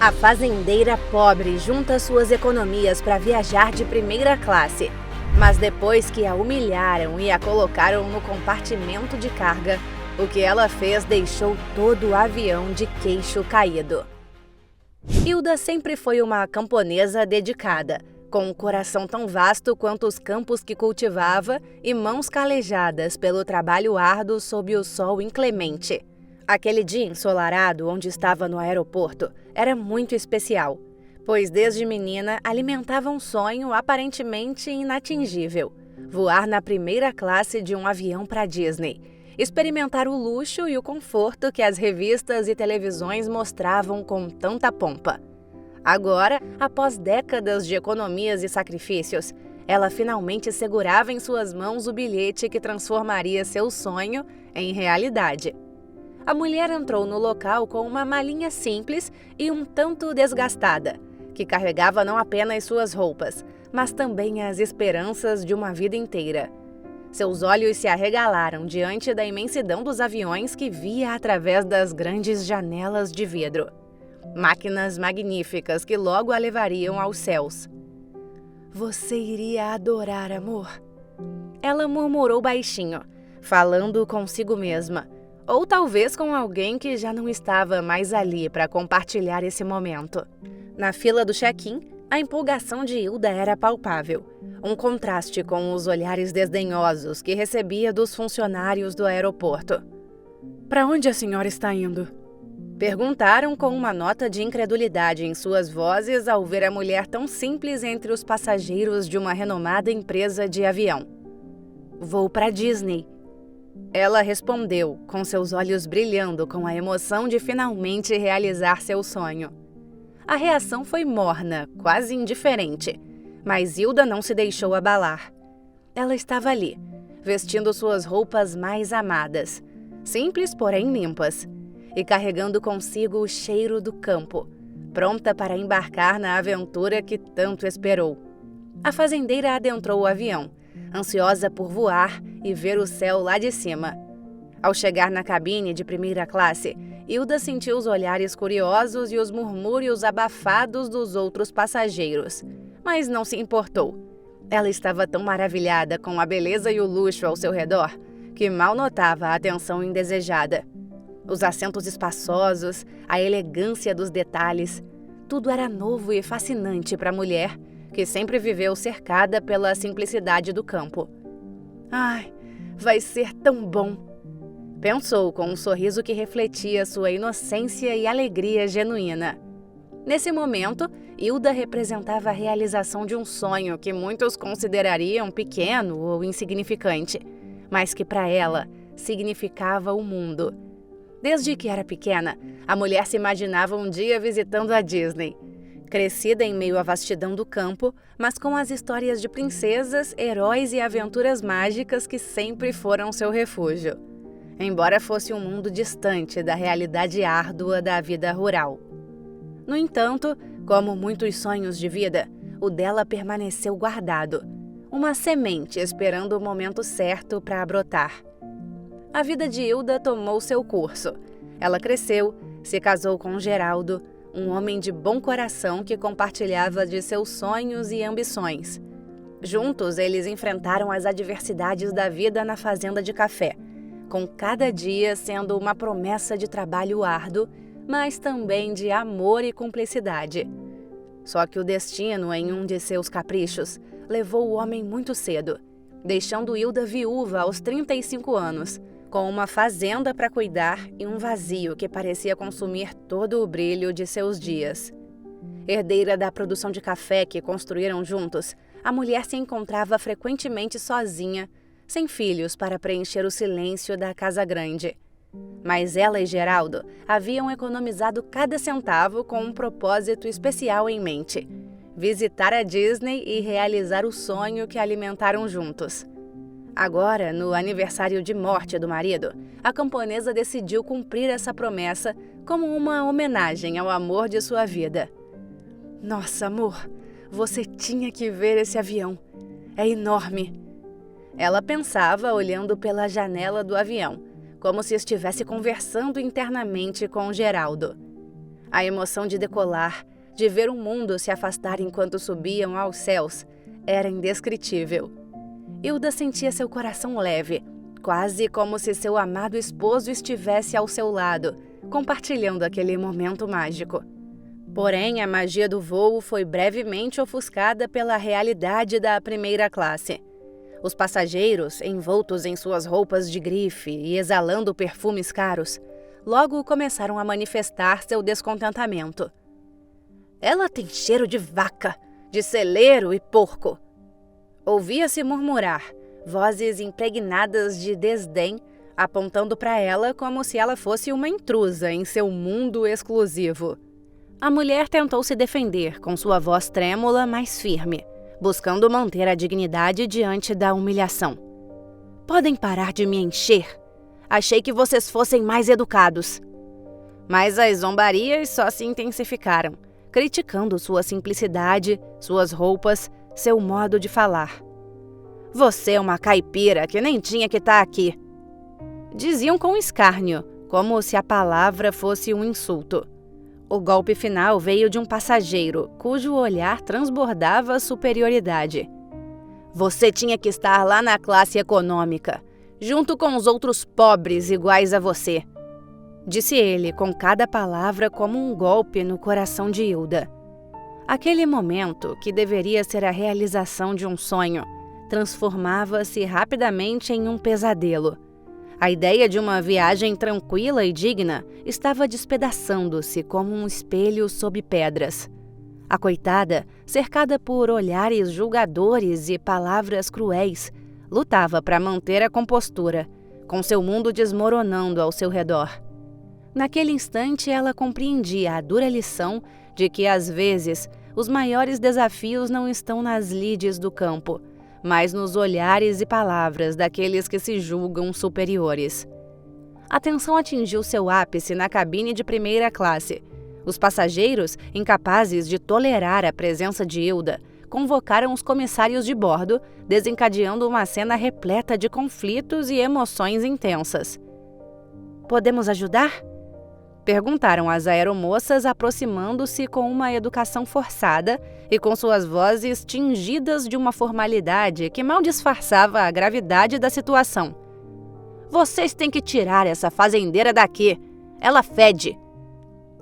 A fazendeira pobre junta suas economias para viajar de primeira classe. Mas depois que a humilharam e a colocaram no compartimento de carga, o que ela fez deixou todo o avião de queixo caído. Hilda sempre foi uma camponesa dedicada, com um coração tão vasto quanto os campos que cultivava e mãos calejadas pelo trabalho árduo sob o sol inclemente. Aquele dia ensolarado onde estava no aeroporto era muito especial, pois desde menina alimentava um sonho aparentemente inatingível: voar na primeira classe de um avião para Disney, experimentar o luxo e o conforto que as revistas e televisões mostravam com tanta pompa. Agora, após décadas de economias e sacrifícios, ela finalmente segurava em suas mãos o bilhete que transformaria seu sonho em realidade. A mulher entrou no local com uma malinha simples e um tanto desgastada, que carregava não apenas suas roupas, mas também as esperanças de uma vida inteira. Seus olhos se arregalaram diante da imensidão dos aviões que via através das grandes janelas de vidro. Máquinas magníficas que logo a levariam aos céus. "Você iria adorar, amor", ela murmurou baixinho, falando consigo mesma. Ou talvez com alguém que já não estava mais ali para compartilhar esse momento. Na fila do check-in, a empolgação de Hilda era palpável. Um contraste com os olhares desdenhosos que recebia dos funcionários do aeroporto. "Para onde a senhora está indo?" Perguntaram com uma nota de incredulidade em suas vozes ao ver a mulher tão simples entre os passageiros de uma renomada empresa de avião. "Vou para Disney", ela respondeu, com seus olhos brilhando com a emoção de finalmente realizar seu sonho. A reação foi morna, quase indiferente, mas Hilda não se deixou abalar. Ela estava ali, vestindo suas roupas mais amadas, simples porém limpas, e carregando consigo o cheiro do campo, pronta para embarcar na aventura que tanto esperou. A fazendeira adentrou o avião, ansiosa por voar e ver o céu lá de cima. Ao chegar na cabine de primeira classe, Hilda sentiu os olhares curiosos e os murmúrios abafados dos outros passageiros, mas não se importou. Ela estava tão maravilhada com a beleza e o luxo ao seu redor que mal notava a atenção indesejada. Os assentos espaçosos, a elegância dos detalhes, tudo era novo e fascinante para a mulher que sempre viveu cercada pela simplicidade do campo. "Ai, vai ser tão bom", pensou com um sorriso que refletia sua inocência e alegria genuína. Nesse momento, Hilda representava a realização de um sonho que muitos considerariam pequeno ou insignificante, mas que para ela significava o mundo. Desde que era pequena, a mulher se imaginava um dia visitando a Disney. Crescida em meio à vastidão do campo, mas com as histórias de princesas, heróis e aventuras mágicas que sempre foram seu refúgio. Embora fosse um mundo distante da realidade árdua da vida rural. No entanto, como muitos sonhos de vida, o dela permaneceu guardado. Uma semente esperando o momento certo para brotar. A vida de Hilda tomou seu curso. Ela cresceu, se casou com Geraldo, um homem de bom coração que compartilhava de seus sonhos e ambições. Juntos, eles enfrentaram as adversidades da vida na fazenda de café, com cada dia sendo uma promessa de trabalho árduo, mas também de amor e cumplicidade. Só que o destino, em um de seus caprichos, levou o homem muito cedo, deixando Hilda viúva aos 35 anos, com uma fazenda para cuidar e um vazio que parecia consumir todo o brilho de seus dias. Herdeira da produção de café que construíram juntos, a mulher se encontrava frequentemente sozinha, sem filhos para preencher o silêncio da casa grande. Mas ela e Geraldo haviam economizado cada centavo com um propósito especial em mente: visitar a Disney e realizar o sonho que alimentaram juntos. Agora, no aniversário de morte do marido, a camponesa decidiu cumprir essa promessa como uma homenagem ao amor de sua vida. "Nossa, amor, você tinha que ver esse avião. É enorme", ela pensava olhando pela janela do avião, como se estivesse conversando internamente com Geraldo. A emoção de decolar, de ver o mundo se afastar enquanto subiam aos céus, era indescritível. Hilda sentia seu coração leve, quase como se seu amado esposo estivesse ao seu lado, compartilhando aquele momento mágico. Porém, a magia do voo foi brevemente ofuscada pela realidade da primeira classe. Os passageiros, envoltos em suas roupas de grife e exalando perfumes caros, logo começaram a manifestar seu descontentamento. "Ela tem cheiro de vaca, de celeiro e porco." Ouvia-se murmurar, vozes impregnadas de desdém, apontando para ela como se ela fosse uma intrusa em seu mundo exclusivo. A mulher tentou se defender com sua voz trêmula, mas firme, buscando manter a dignidade diante da humilhação. "Podem parar de me encher? Achei que vocês fossem mais educados." Mas as zombarias só se intensificaram, criticando sua simplicidade, suas roupas, seu modo de falar. "Você é uma caipira que nem tinha que estar aqui." Diziam com escárnio, como se a palavra fosse um insulto. O golpe final veio de um passageiro, cujo olhar transbordava superioridade. "Você tinha que estar lá na classe econômica, junto com os outros pobres iguais a você", disse ele, com cada palavra como um golpe no coração de Hilda. Aquele momento, que deveria ser a realização de um sonho, transformava-se rapidamente em um pesadelo. A ideia de uma viagem tranquila e digna estava despedaçando-se como um espelho sob pedras. A coitada, cercada por olhares julgadores e palavras cruéis, lutava para manter a compostura, com seu mundo desmoronando ao seu redor. Naquele instante, ela compreendia a dura lição de que, às vezes, os maiores desafios não estão nas lides do campo, mas nos olhares e palavras daqueles que se julgam superiores. A tensão atingiu seu ápice na cabine de primeira classe. Os passageiros, incapazes de tolerar a presença de Hilda, convocaram os comissários de bordo, desencadeando uma cena repleta de conflitos e emoções intensas. "Podemos ajudar?" perguntaram as aeromoças, aproximando-se com uma educação forçada e com suas vozes tingidas de uma formalidade que mal disfarçava a gravidade da situação. "Vocês têm que tirar essa fazendeira daqui! Ela fede!"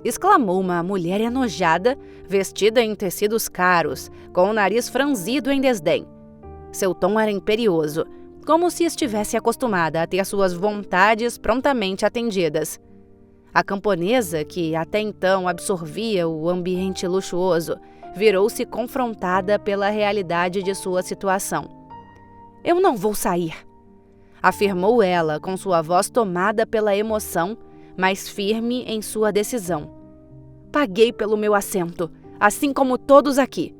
exclamou uma mulher enojada, vestida em tecidos caros, com o nariz franzido em desdém. Seu tom era imperioso, como se estivesse acostumada a ter suas vontades prontamente atendidas. A camponesa, que até então absorvia o ambiente luxuoso, virou-se confrontada pela realidade de sua situação. "Eu não vou sair", afirmou ela com sua voz tomada pela emoção, mas firme em sua decisão. "Paguei pelo meu assento, assim como todos aqui."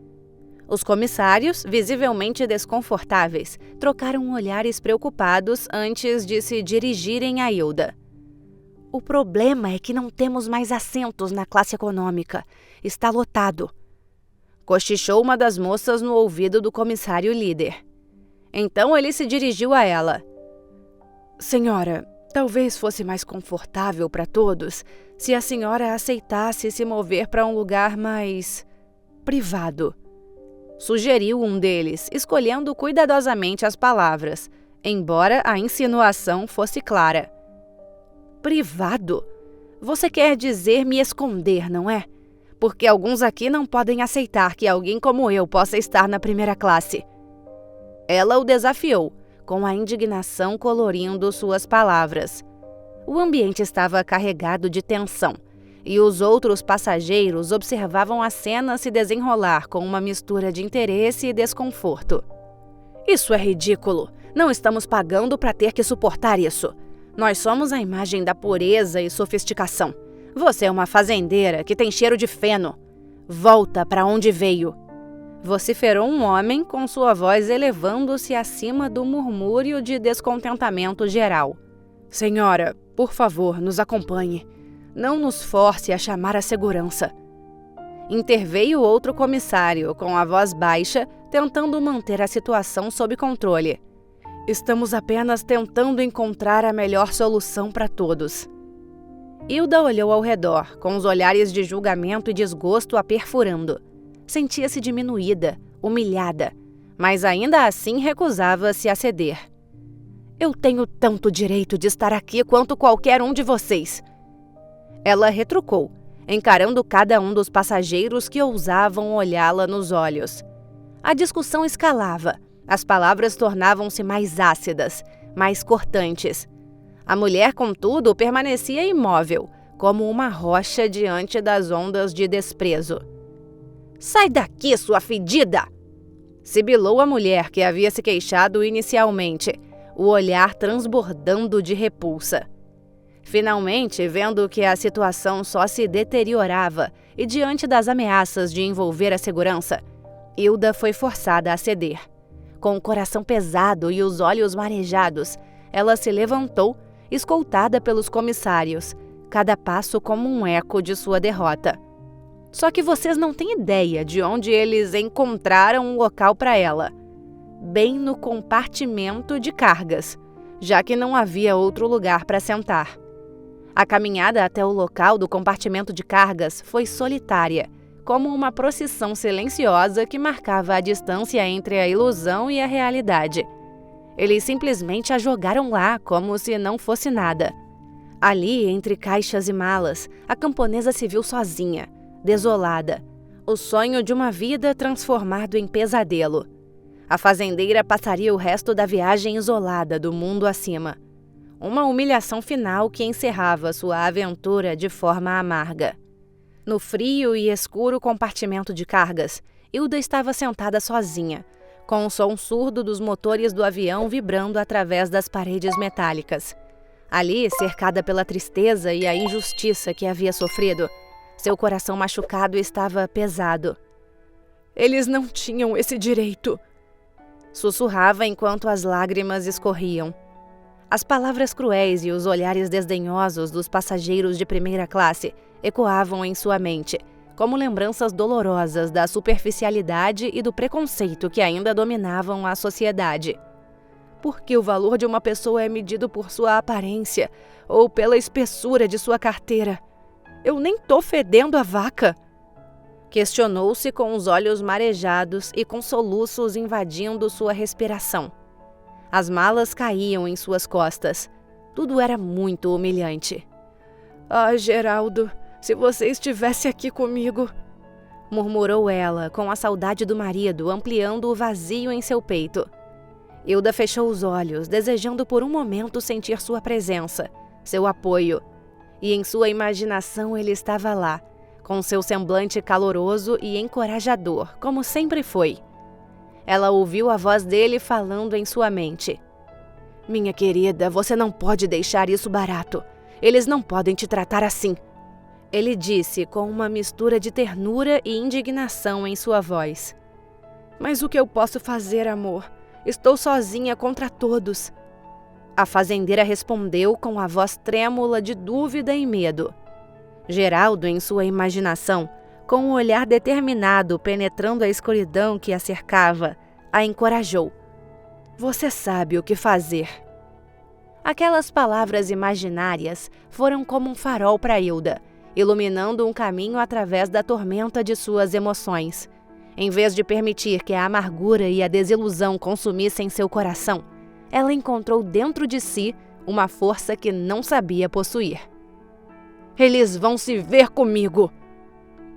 Os comissários, visivelmente desconfortáveis, trocaram olhares preocupados antes de se dirigirem a Hilda. "O problema é que não temos mais assentos na classe econômica. Está lotado", cochichou uma das moças no ouvido do comissário líder. Então ele se dirigiu a ela. "Senhora, talvez fosse mais confortável para todos se a senhora aceitasse se mover para um lugar mais privado", sugeriu um deles, escolhendo cuidadosamente as palavras, embora a insinuação fosse clara. "Privado? Você quer dizer me esconder, não é? Porque alguns aqui não podem aceitar que alguém como eu possa estar na primeira classe." Ela o desafiou, com a indignação colorindo suas palavras. O ambiente estava carregado de tensão, e os outros passageiros observavam a cena se desenrolar com uma mistura de interesse e desconforto. "Isso é ridículo! Não estamos pagando para ter que suportar isso. Nós somos a imagem da pureza e sofisticação. Você é uma fazendeira que tem cheiro de feno. Volta para onde veio!" vociferou um homem com sua voz elevando-se acima do murmúrio de descontentamento geral. "Senhora, por favor, nos acompanhe. Não nos force a chamar a segurança." Interveio outro comissário, com a voz baixa, tentando manter a situação sob controle. "Estamos apenas tentando encontrar a melhor solução para todos." Hilda olhou ao redor, com os olhares de julgamento e desgosto a perfurando. Sentia-se diminuída, humilhada, mas ainda assim recusava-se a ceder. Eu tenho tanto direito de estar aqui quanto qualquer um de vocês. Ela retrucou, encarando cada um dos passageiros que ousavam olhá-la nos olhos. A discussão escalava, as palavras tornavam-se mais ácidas, mais cortantes. A mulher, contudo, permanecia imóvel, como uma rocha diante das ondas de desprezo. Sai daqui, sua fedida! Sibilou a mulher que havia se queixado inicialmente, o olhar transbordando de repulsa. Finalmente, vendo que a situação só se deteriorava e diante das ameaças de envolver a segurança, Hilda foi forçada a ceder. Com o coração pesado e os olhos marejados, ela se levantou, escoltada pelos comissários, cada passo como um eco de sua derrota. Só que vocês não têm ideia de onde eles encontraram um local para ela. Bem no compartimento de cargas, já que não havia outro lugar para sentar. A caminhada até o local do compartimento de cargas foi solitária, como uma procissão silenciosa que marcava a distância entre a ilusão e a realidade. Eles simplesmente a jogaram lá como se não fosse nada. Ali, entre caixas e malas, a camponesa se viu sozinha, desolada, o sonho de uma vida transformado em pesadelo. A fazendeira passaria o resto da viagem isolada do mundo acima. Uma humilhação final que encerrava sua aventura de forma amarga. No frio e escuro compartimento de cargas, Hilda estava sentada sozinha, com o som surdo dos motores do avião vibrando através das paredes metálicas. Ali, cercada pela tristeza e a injustiça que havia sofrido, seu coração machucado estava pesado. Eles não tinham esse direito, sussurrava enquanto as lágrimas escorriam. As palavras cruéis e os olhares desdenhosos dos passageiros de primeira classe ecoavam em sua mente, como lembranças dolorosas da superficialidade e do preconceito que ainda dominavam a sociedade. Por que o valor de uma pessoa é medido por sua aparência ou pela espessura de sua carteira? Eu nem tô fedendo a vaca! Questionou-se com os olhos marejados e com soluços invadindo sua respiração. As malas caíam em suas costas. Tudo era muito humilhante. Ah, Geraldo, se você estivesse aqui comigo, murmurou ela, com a saudade do marido ampliando o vazio em seu peito. Hilda fechou os olhos, desejando por um momento sentir sua presença, seu apoio. E em sua imaginação ele estava lá, com seu semblante caloroso e encorajador, como sempre foi. Ela ouviu a voz dele falando em sua mente. Minha querida, você não pode deixar isso barato. Eles não podem te tratar assim. Ele disse com uma mistura de ternura e indignação em sua voz. Mas o que eu posso fazer, amor? Estou sozinha contra todos. A fazendeira respondeu com a voz trêmula de dúvida e medo. Geraldo, em sua imaginação, com um olhar determinado penetrando a escuridão que a cercava, a encorajou. Você sabe o que fazer. Aquelas palavras imaginárias foram como um farol para Hilda, iluminando um caminho através da tormenta de suas emoções. Em vez de permitir que a amargura e a desilusão consumissem seu coração, ela encontrou dentro de si uma força que não sabia possuir. Eles vão se ver comigo!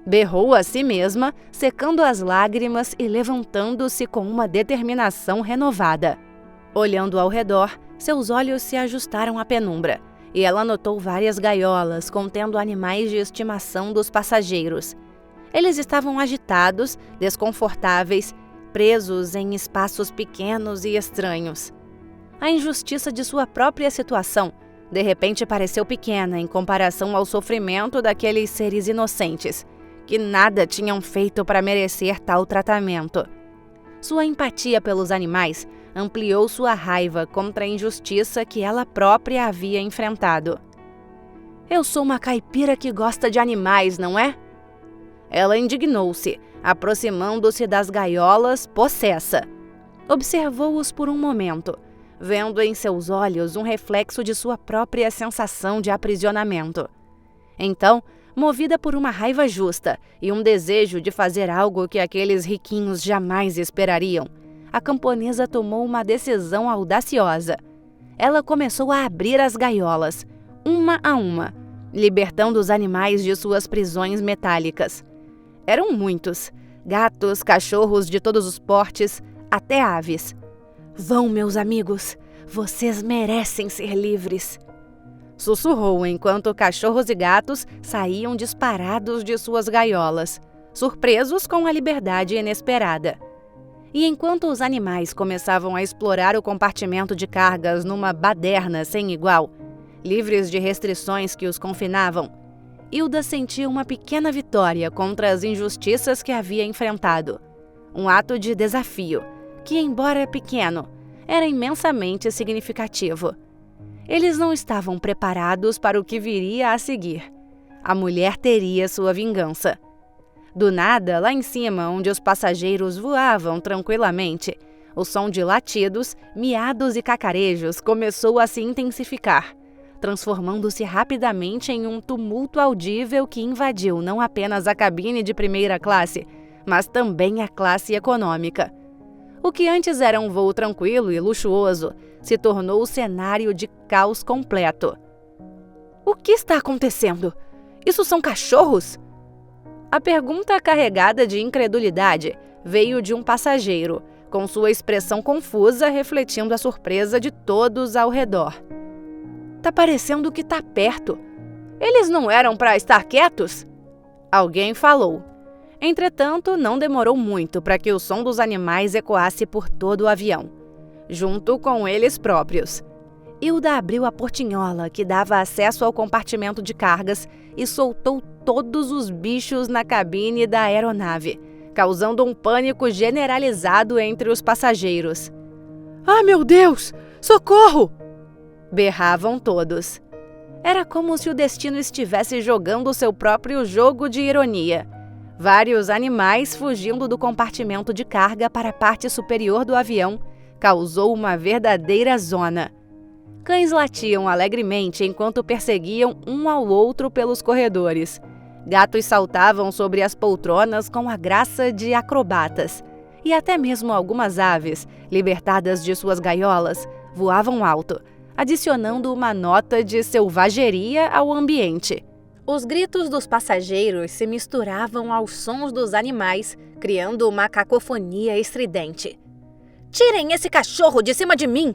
Berrou a si mesma, secando as lágrimas e levantando-se com uma determinação renovada. Olhando ao redor, seus olhos se ajustaram à penumbra, e ela notou várias gaiolas contendo animais de estimação dos passageiros. Eles estavam agitados, desconfortáveis, presos em espaços pequenos e estranhos. A injustiça de sua própria situação, de repente, pareceu pequena em comparação ao sofrimento daqueles seres inocentes, que nada tinham feito para merecer tal tratamento. Sua empatia pelos animais ampliou sua raiva contra a injustiça que ela própria havia enfrentado. Eu sou uma caipira que gosta de animais, não é? Ela indignou-se, aproximando-se das gaiolas, possessa. Observou-os por um momento, vendo em seus olhos um reflexo de sua própria sensação de aprisionamento. Então, movida por uma raiva justa e um desejo de fazer algo que aqueles riquinhos jamais esperariam, a camponesa tomou uma decisão audaciosa. Ela começou a abrir as gaiolas, uma a uma, libertando os animais de suas prisões metálicas. Eram muitos: gatos, cachorros de todos os portes, até aves. "Vão, meus amigos, vocês merecem ser livres", sussurrou enquanto cachorros e gatos saíam disparados de suas gaiolas, surpresos com a liberdade inesperada. E enquanto os animais começavam a explorar o compartimento de cargas numa baderna sem igual, livres de restrições que os confinavam, Hilda sentiu uma pequena vitória contra as injustiças que havia enfrentado. Um ato de desafio, que, embora pequeno, era imensamente significativo. Eles não estavam preparados para o que viria a seguir. A mulher teria sua vingança. Do nada, lá em cima, onde os passageiros voavam tranquilamente, o som de latidos, miados e cacarejos começou a se intensificar, transformando-se rapidamente em um tumulto audível que invadiu não apenas a cabine de primeira classe, mas também a classe econômica. O que antes era um voo tranquilo e luxuoso se tornou o cenário de caos completo. "O que está acontecendo? Isso são cachorros?" A pergunta carregada de incredulidade veio de um passageiro, com sua expressão confusa refletindo a surpresa de todos ao redor. "Tá parecendo que tá perto. Eles não eram para estar quietos?" Alguém falou. Entretanto, não demorou muito para que o som dos animais ecoasse por todo o avião, junto com eles próprios. Hilda abriu a portinhola que dava acesso ao compartimento de cargas e soltou todos os bichos na cabine da aeronave, causando um pânico generalizado entre os passageiros. "Ah, meu Deus! Socorro!" berravam todos. Era como se o destino estivesse jogando seu próprio jogo de ironia. Vários animais fugindo do compartimento de carga para a parte superior do avião causou uma verdadeira zona. Cães latiam alegremente enquanto perseguiam um ao outro pelos corredores. Gatos saltavam sobre as poltronas com a graça de acrobatas. E até mesmo algumas aves, libertadas de suas gaiolas, voavam alto, adicionando uma nota de selvageria ao ambiente. Os gritos dos passageiros se misturavam aos sons dos animais, criando uma cacofonia estridente. "Tirem esse cachorro de cima de mim!"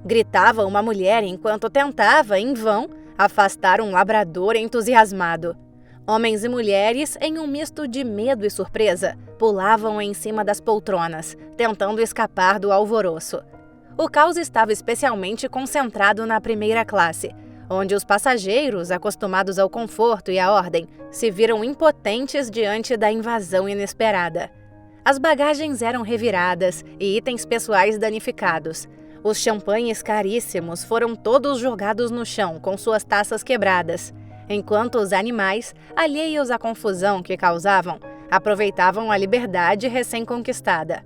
gritava uma mulher enquanto tentava, em vão, afastar um labrador entusiasmado. Homens e mulheres, em um misto de medo e surpresa, pulavam em cima das poltronas, tentando escapar do alvoroço. O caos estava especialmente concentrado na primeira classe, onde os passageiros, acostumados ao conforto e à ordem, se viram impotentes diante da invasão inesperada. As bagagens eram reviradas e itens pessoais danificados. Os champanhes caríssimos foram todos jogados no chão com suas taças quebradas, enquanto os animais, alheios à confusão que causavam, aproveitavam a liberdade recém-conquistada.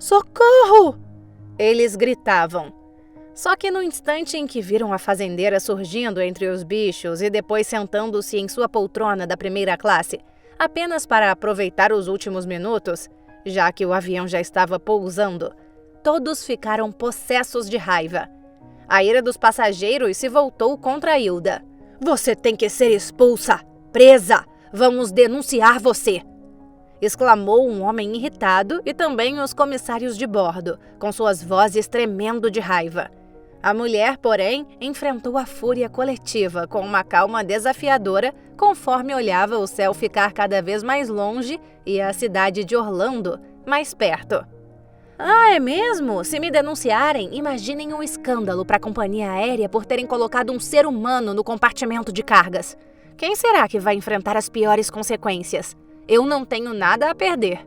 "Socorro!" eles gritavam. Só que no instante em que viram a fazendeira surgindo entre os bichos e depois sentando-se em sua poltrona da primeira classe, apenas para aproveitar os últimos minutos, já que o avião já estava pousando, todos ficaram possessos de raiva. A ira dos passageiros se voltou contra Hilda. "Você tem que ser expulsa! Presa! Vamos denunciar você!" exclamou um homem irritado e também os comissários de bordo, com suas vozes tremendo de raiva. A mulher, porém, enfrentou a fúria coletiva com uma calma desafiadora conforme olhava o céu ficar cada vez mais longe e a cidade de Orlando mais perto. "Ah, é mesmo? Se me denunciarem, imaginem um escândalo para a companhia aérea por terem colocado um ser humano no compartimento de cargas. Quem será que vai enfrentar as piores consequências? Eu não tenho nada a perder."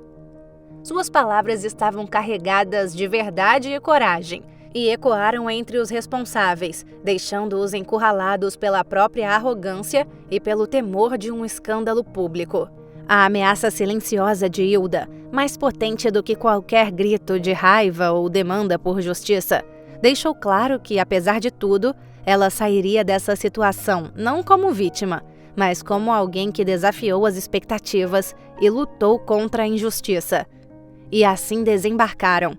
Suas palavras estavam carregadas de verdade e coragem e ecoaram entre os responsáveis, deixando-os encurralados pela própria arrogância e pelo temor de um escândalo público. A ameaça silenciosa de Hilda, mais potente do que qualquer grito de raiva ou demanda por justiça, deixou claro que, apesar de tudo, ela sairia dessa situação não como vítima, mas como alguém que desafiou as expectativas e lutou contra a injustiça. E assim desembarcaram.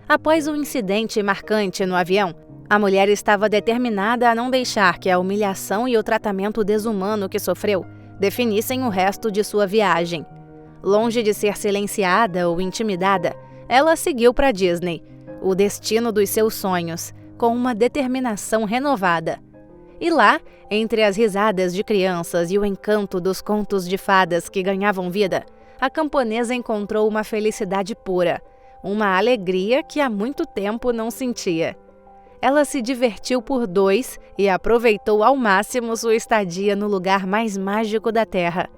Após um incidente marcante no avião, a mulher estava determinada a não deixar que a humilhação e o tratamento desumano que sofreu definissem o resto de sua viagem. Longe de ser silenciada ou intimidada, ela seguiu para Disney, o destino dos seus sonhos, com uma determinação renovada. E lá, entre as risadas de crianças e o encanto dos contos de fadas que ganhavam vida, a camponesa encontrou uma felicidade pura, uma alegria que há muito tempo não sentia. Ela se divertiu por dois e aproveitou ao máximo sua estadia no lugar mais mágico da Terra.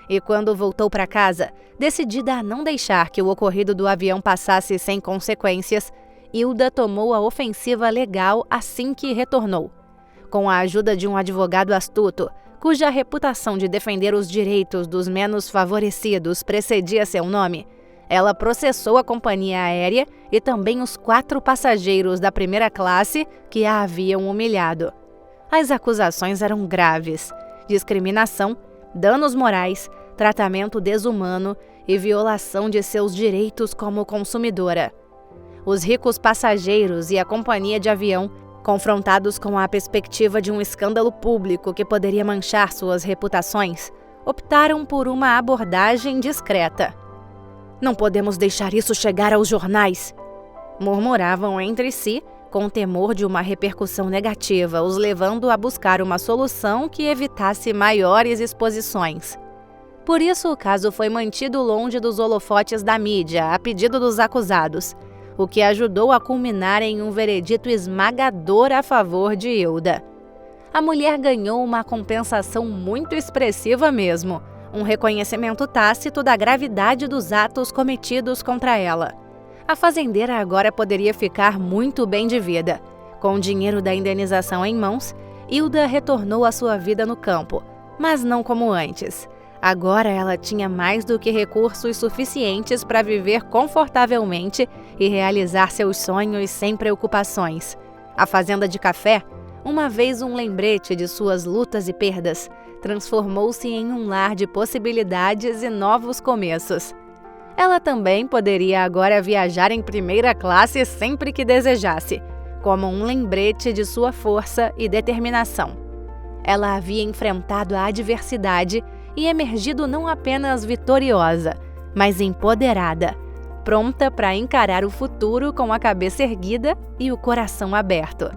E quando voltou para casa, decidida a não deixar que o ocorrido do avião passasse sem consequências, Hilda tomou a ofensiva legal assim que retornou. Com a ajuda de um advogado astuto, cuja reputação de defender os direitos dos menos favorecidos precedia seu nome, ela processou a companhia aérea e também os 4 passageiros da primeira classe que a haviam humilhado. As acusações eram graves: discriminação, danos morais, tratamento desumano e violação de seus direitos como consumidora. Os ricos passageiros e a companhia de avião, confrontados com a perspectiva de um escândalo público que poderia manchar suas reputações, optaram por uma abordagem discreta. "Não podemos deixar isso chegar aos jornais", murmuravam entre si, com temor de uma repercussão negativa, os levando a buscar uma solução que evitasse maiores exposições. Por isso, o caso foi mantido longe dos holofotes da mídia, a pedido dos acusados, o que ajudou a culminar em um veredito esmagador a favor de Hilda. A mulher ganhou uma compensação muito expressiva mesmo, um reconhecimento tácito da gravidade dos atos cometidos contra ela. A fazendeira agora poderia ficar muito bem de vida. Com o dinheiro da indenização em mãos, Hilda retornou à sua vida no campo, mas não como antes. Agora ela tinha mais do que recursos suficientes para viver confortavelmente e realizar seus sonhos sem preocupações. A fazenda de café, uma vez um lembrete de suas lutas e perdas, transformou-se em um lar de possibilidades e novos começos. Ela também poderia agora viajar em primeira classe sempre que desejasse, como um lembrete de sua força e determinação. Ela havia enfrentado a adversidade e emergido não apenas vitoriosa, mas empoderada, pronta para encarar o futuro com a cabeça erguida e o coração aberto.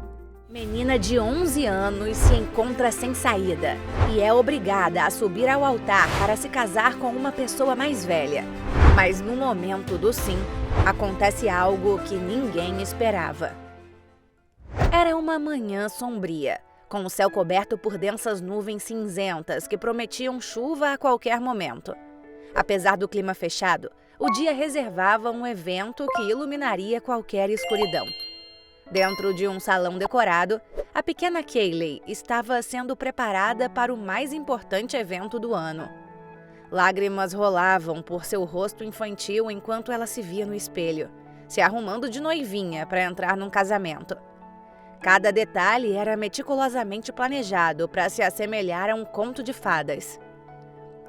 Menina de 11 anos se encontra sem saída e é obrigada a subir ao altar para se casar com uma pessoa mais velha. Mas no momento do sim, acontece algo que ninguém esperava. Era uma manhã sombria, com o céu coberto por densas nuvens cinzentas que prometiam chuva a qualquer momento. Apesar do clima fechado, o dia reservava um evento que iluminaria qualquer escuridão. Dentro de um salão decorado, a pequena Kayleigh estava sendo preparada para o mais importante evento do ano. Lágrimas rolavam por seu rosto infantil enquanto ela se via no espelho, se arrumando de noivinha para entrar num casamento. Cada detalhe era meticulosamente planejado para se assemelhar a um conto de fadas.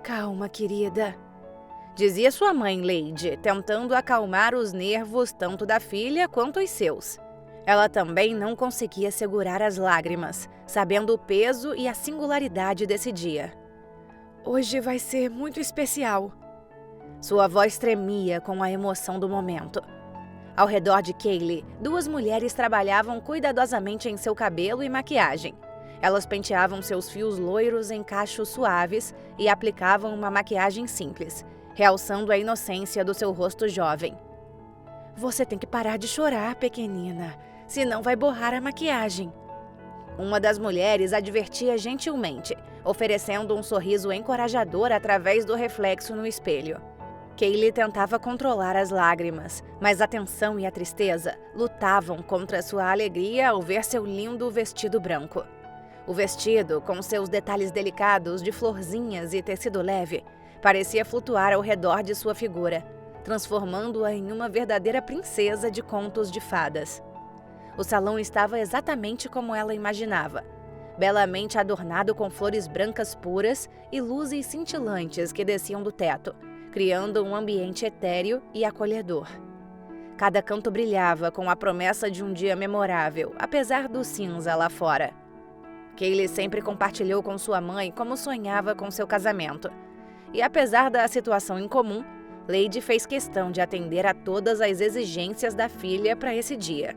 "Calma, querida", dizia sua mãe, Lady, tentando acalmar os nervos tanto da filha quanto os seus. Ela também não conseguia segurar as lágrimas, sabendo o peso e a singularidade desse dia. "Hoje vai ser muito especial." Sua voz tremia com a emoção do momento. Ao redor de Kayleigh, 2 mulheres trabalhavam cuidadosamente em seu cabelo e maquiagem. Elas penteavam seus fios loiros em cachos suaves e aplicavam uma maquiagem simples, realçando a inocência do seu rosto jovem. "Você tem que parar de chorar, pequenina, senão vai borrar a maquiagem." Uma das mulheres advertia gentilmente, oferecendo um sorriso encorajador através do reflexo no espelho. Kayleigh tentava controlar as lágrimas, mas a tensão e a tristeza lutavam contra sua alegria ao ver seu lindo vestido branco. O vestido, com seus detalhes delicados de florzinhas e tecido leve, parecia flutuar ao redor de sua figura, transformando-a em uma verdadeira princesa de contos de fadas. O salão estava exatamente como ela imaginava. belamente adornado com flores brancas puras e luzes cintilantes que desciam do teto, criando um ambiente etéreo e acolhedor. Cada canto brilhava com a promessa de um dia memorável, apesar do cinza lá fora. Kaylee sempre compartilhou com sua mãe como sonhava com seu casamento. E apesar da situação incomum, Lady fez questão de atender a todas as exigências da filha para esse dia.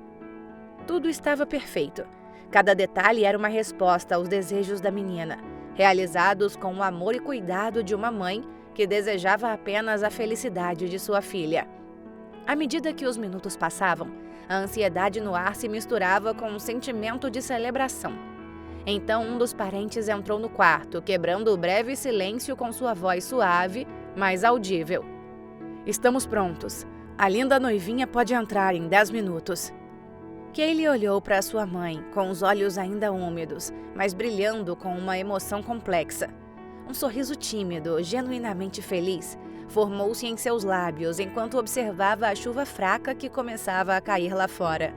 Tudo estava perfeito. Cada detalhe era uma resposta aos desejos da menina, realizados com o amor e cuidado de uma mãe que desejava apenas a felicidade de sua filha. À medida que os minutos passavam, a ansiedade no ar se misturava com um sentimento de celebração. Então um dos parentes entrou no quarto, quebrando o breve silêncio com sua voz suave, mas audível. "Estamos prontos. A linda noivinha pode entrar em 10 minutos." Kaylee olhou para sua mãe, com os olhos ainda úmidos, mas brilhando com uma emoção complexa. Um sorriso tímido, genuinamente feliz, formou-se em seus lábios enquanto observava a chuva fraca que começava a cair lá fora.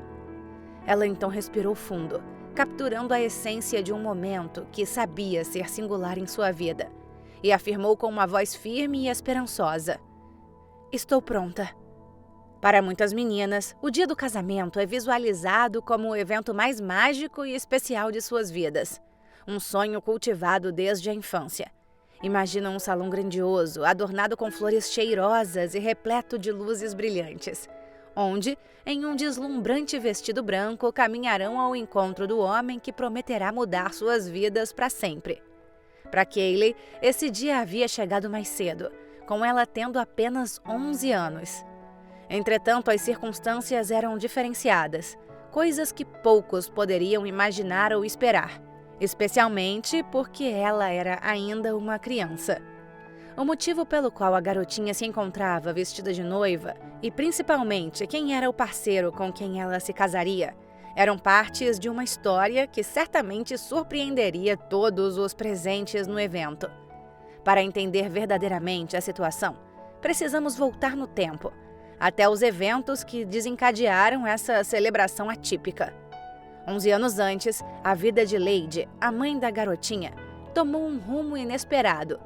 Ela então respirou fundo, capturando a essência de um momento que sabia ser singular em sua vida, e afirmou com uma voz firme e esperançosa: "Estou pronta." Para muitas meninas, o dia do casamento é visualizado como o evento mais mágico e especial de suas vidas. Um sonho cultivado desde a infância. Imaginam um salão grandioso, adornado com flores cheirosas e repleto de luzes brilhantes, onde, em um deslumbrante vestido branco, caminharão ao encontro do homem que prometerá mudar suas vidas para sempre. Para Kaylee, esse dia havia chegado mais cedo, com ela tendo apenas 11 anos. Entretanto, as circunstâncias eram diferenciadas, coisas que poucos poderiam imaginar ou esperar, especialmente porque ela era ainda uma criança. O motivo pelo qual a garotinha se encontrava vestida de noiva, e principalmente quem era o parceiro com quem ela se casaria, eram partes de uma história que certamente surpreenderia todos os presentes no evento. Para entender verdadeiramente a situação, precisamos voltar no tempo, até os eventos que desencadearam essa celebração atípica. 11 anos antes, a vida de Lady, a mãe da garotinha, tomou um rumo inesperado.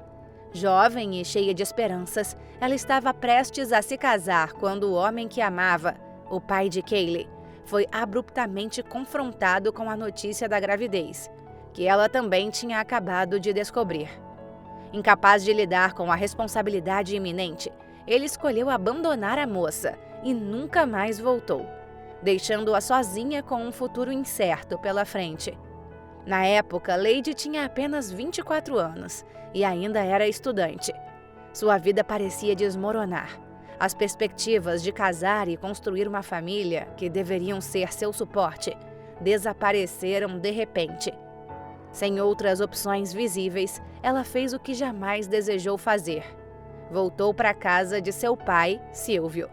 Jovem e cheia de esperanças, ela estava prestes a se casar quando o homem que amava, o pai de Kaylee, foi abruptamente confrontado com a notícia da gravidez, que ela também tinha acabado de descobrir. Incapaz de lidar com a responsabilidade iminente, ele escolheu abandonar a moça e nunca mais voltou, deixando-a sozinha com um futuro incerto pela frente. Na época, Lady tinha apenas 24 anos e ainda era estudante. Sua vida parecia desmoronar. As perspectivas de casar e construir uma família, que deveriam ser seu suporte, desapareceram de repente. Sem outras opções visíveis, ela fez o que jamais desejou fazer. Voltou para a casa de seu pai, Silvio.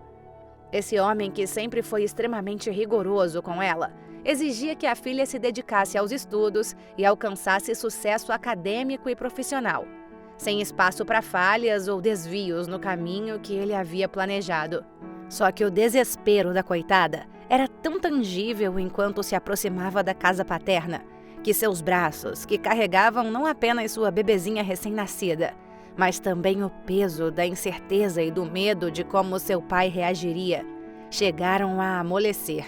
Esse homem, que sempre foi extremamente rigoroso com ela, exigia que a filha se dedicasse aos estudos e alcançasse sucesso acadêmico e profissional, sem espaço para falhas ou desvios no caminho que ele havia planejado. Só que o desespero da coitada era tão tangível enquanto se aproximava da casa paterna, que seus braços, que carregavam não apenas sua bebezinha recém-nascida, mas também o peso da incerteza e do medo de como seu pai reagiria, chegaram a amolecer.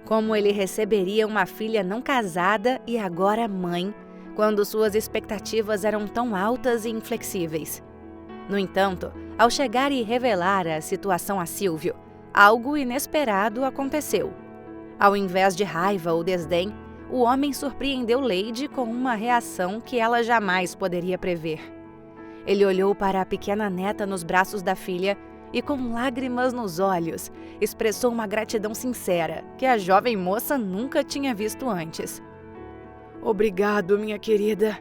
Como ele receberia uma filha não casada e agora mãe, quando suas expectativas eram tão altas e inflexíveis? No entanto, ao chegar e revelar a situação a Silvio, algo inesperado aconteceu. Ao invés de raiva ou desdém, o homem surpreendeu Lady com uma reação que ela jamais poderia prever. Ele olhou para a pequena neta nos braços da filha e, com lágrimas nos olhos, expressou uma gratidão sincera que a jovem moça nunca tinha visto antes. "Obrigado, minha querida",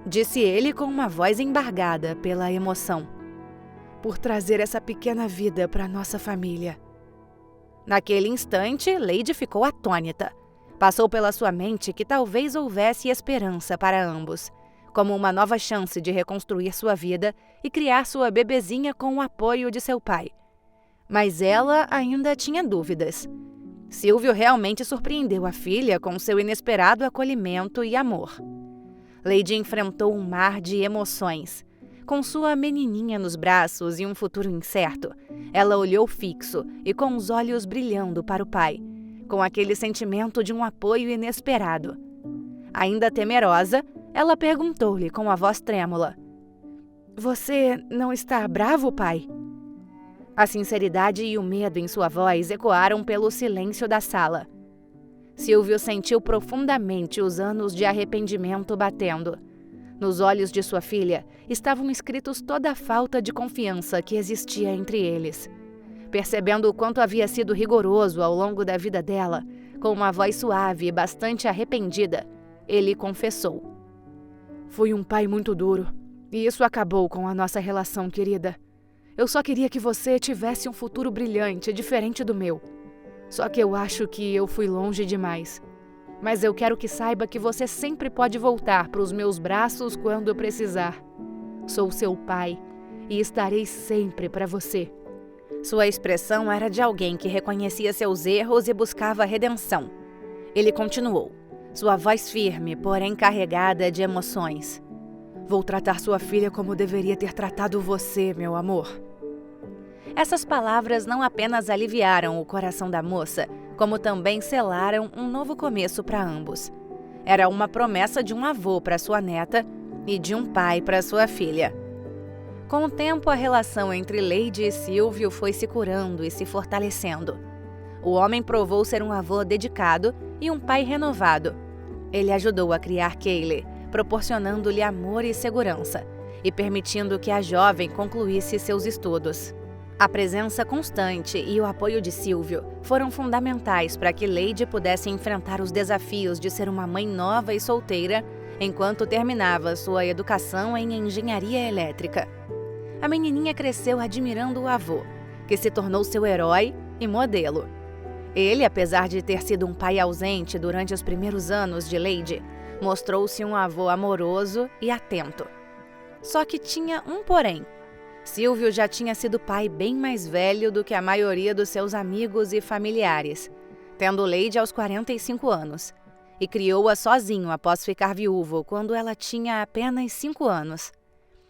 disse ele com uma voz embargada pela emoção, "por trazer essa pequena vida para nossa família." Naquele instante, Lady ficou atônita. Passou pela sua mente que talvez houvesse esperança para ambos, como uma nova chance de reconstruir sua vida e criar sua bebezinha com o apoio de seu pai. Mas ela ainda tinha dúvidas. Silvio realmente surpreendeu a filha com seu inesperado acolhimento e amor. Lady enfrentou um mar de emoções. Com sua menininha nos braços e um futuro incerto, ela olhou fixo e com os olhos brilhando para o pai, com aquele sentimento de um apoio inesperado. Ainda temerosa, ela perguntou-lhe com a voz trêmula: "Você não está bravo, pai?" A sinceridade e o medo em sua voz ecoaram pelo silêncio da sala. Silvio sentiu profundamente os anos de arrependimento batendo. Nos olhos de sua filha estavam escritos toda a falta de confiança que existia entre eles. Percebendo o quanto havia sido rigoroso ao longo da vida dela, com uma voz suave e bastante arrependida, ele confessou: "Fui um pai muito duro, e isso acabou com a nossa relação, querida. Eu só queria que você tivesse um futuro brilhante, diferente do meu. Só que eu acho que eu fui longe demais. Mas eu quero que saiba que você sempre pode voltar para os meus braços quando precisar. Sou seu pai e estarei sempre para você." Sua expressão era de alguém que reconhecia seus erros e buscava redenção. Ele continuou, sua voz firme, porém carregada de emoções: "Vou tratar sua filha como deveria ter tratado você, meu amor." Essas palavras não apenas aliviaram o coração da moça, como também selaram um novo começo para ambos. Era uma promessa de um avô para sua neta e de um pai para sua filha. Com o tempo, a relação entre Lady e Silvio foi se curando e se fortalecendo. O homem provou ser um avô dedicado e um pai renovado. Ele ajudou a criar Kaylee, proporcionando-lhe amor e segurança, e permitindo que a jovem concluísse seus estudos. A presença constante e o apoio de Silvio foram fundamentais para que Lady pudesse enfrentar os desafios de ser uma mãe nova e solteira enquanto terminava sua educação em engenharia elétrica. A menininha cresceu admirando o avô, que se tornou seu herói e modelo. Ele, apesar de ter sido um pai ausente durante os primeiros anos de Lady, mostrou-se um avô amoroso e atento. Só que tinha um porém. Silvio já tinha sido pai bem mais velho do que a maioria dos seus amigos e familiares, tendo Lady aos 45 anos, e criou-a sozinho após ficar viúvo quando ela tinha apenas 5 anos.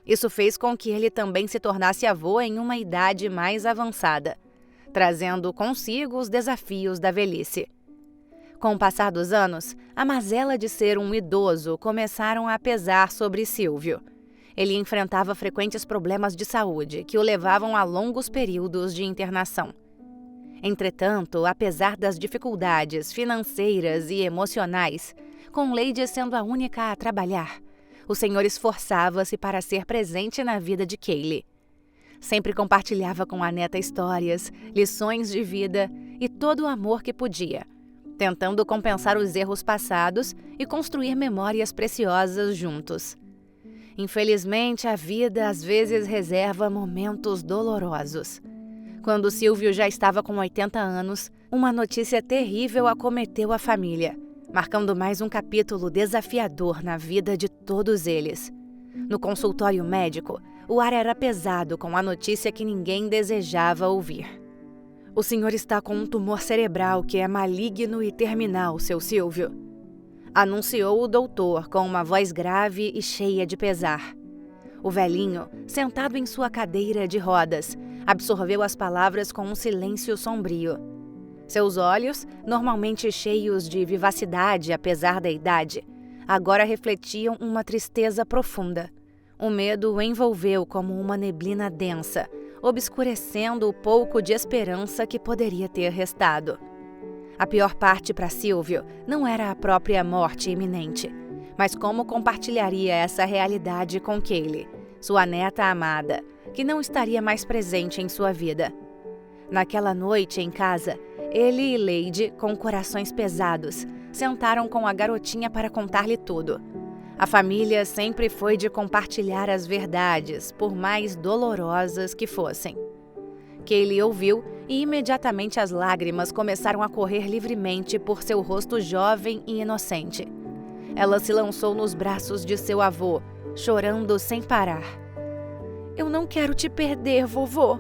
Isso fez com que ele também se tornasse avô em uma idade mais avançada, trazendo consigo os desafios da velhice. Com o passar dos anos, a mazela de ser um idoso começaram a pesar sobre Silvio. Ele enfrentava frequentes problemas de saúde que o levavam a longos períodos de internação. Entretanto, apesar das dificuldades financeiras e emocionais, com Lady sendo a única a trabalhar, o senhor esforçava-se para ser presente na vida de Kaylee. Sempre compartilhava com a neta histórias, lições de vida e todo o amor que podia, tentando compensar os erros passados e construir memórias preciosas juntos. Infelizmente, a vida às vezes reserva momentos dolorosos. Quando Silvio já estava com 80 anos, uma notícia terrível acometeu a família, marcando mais um capítulo desafiador na vida de todos eles. No consultório médico, o ar era pesado com a notícia que ninguém desejava ouvir. "O senhor está com um tumor cerebral que é maligno e terminal, seu Silvio", anunciou o doutor com uma voz grave e cheia de pesar. O velhinho, sentado em sua cadeira de rodas, absorveu as palavras com um silêncio sombrio. Seus olhos, normalmente cheios de vivacidade apesar da idade, agora refletiam uma tristeza profunda. O medo o envolveu como uma neblina densa, obscurecendo o pouco de esperança que poderia ter restado. A pior parte para Silvio não era a própria morte iminente, mas como compartilharia essa realidade com Kaylee, sua neta amada, que não estaria mais presente em sua vida. Naquela noite em casa, ele e Lady, com corações pesados, sentaram com a garotinha para contar-lhe tudo. A família sempre foi de compartilhar as verdades, por mais dolorosas que fossem. Kaylee ouviu e imediatamente as lágrimas começaram a correr livremente por seu rosto jovem e inocente. Ela se lançou nos braços de seu avô, chorando sem parar. "Eu não quero te perder, vovô."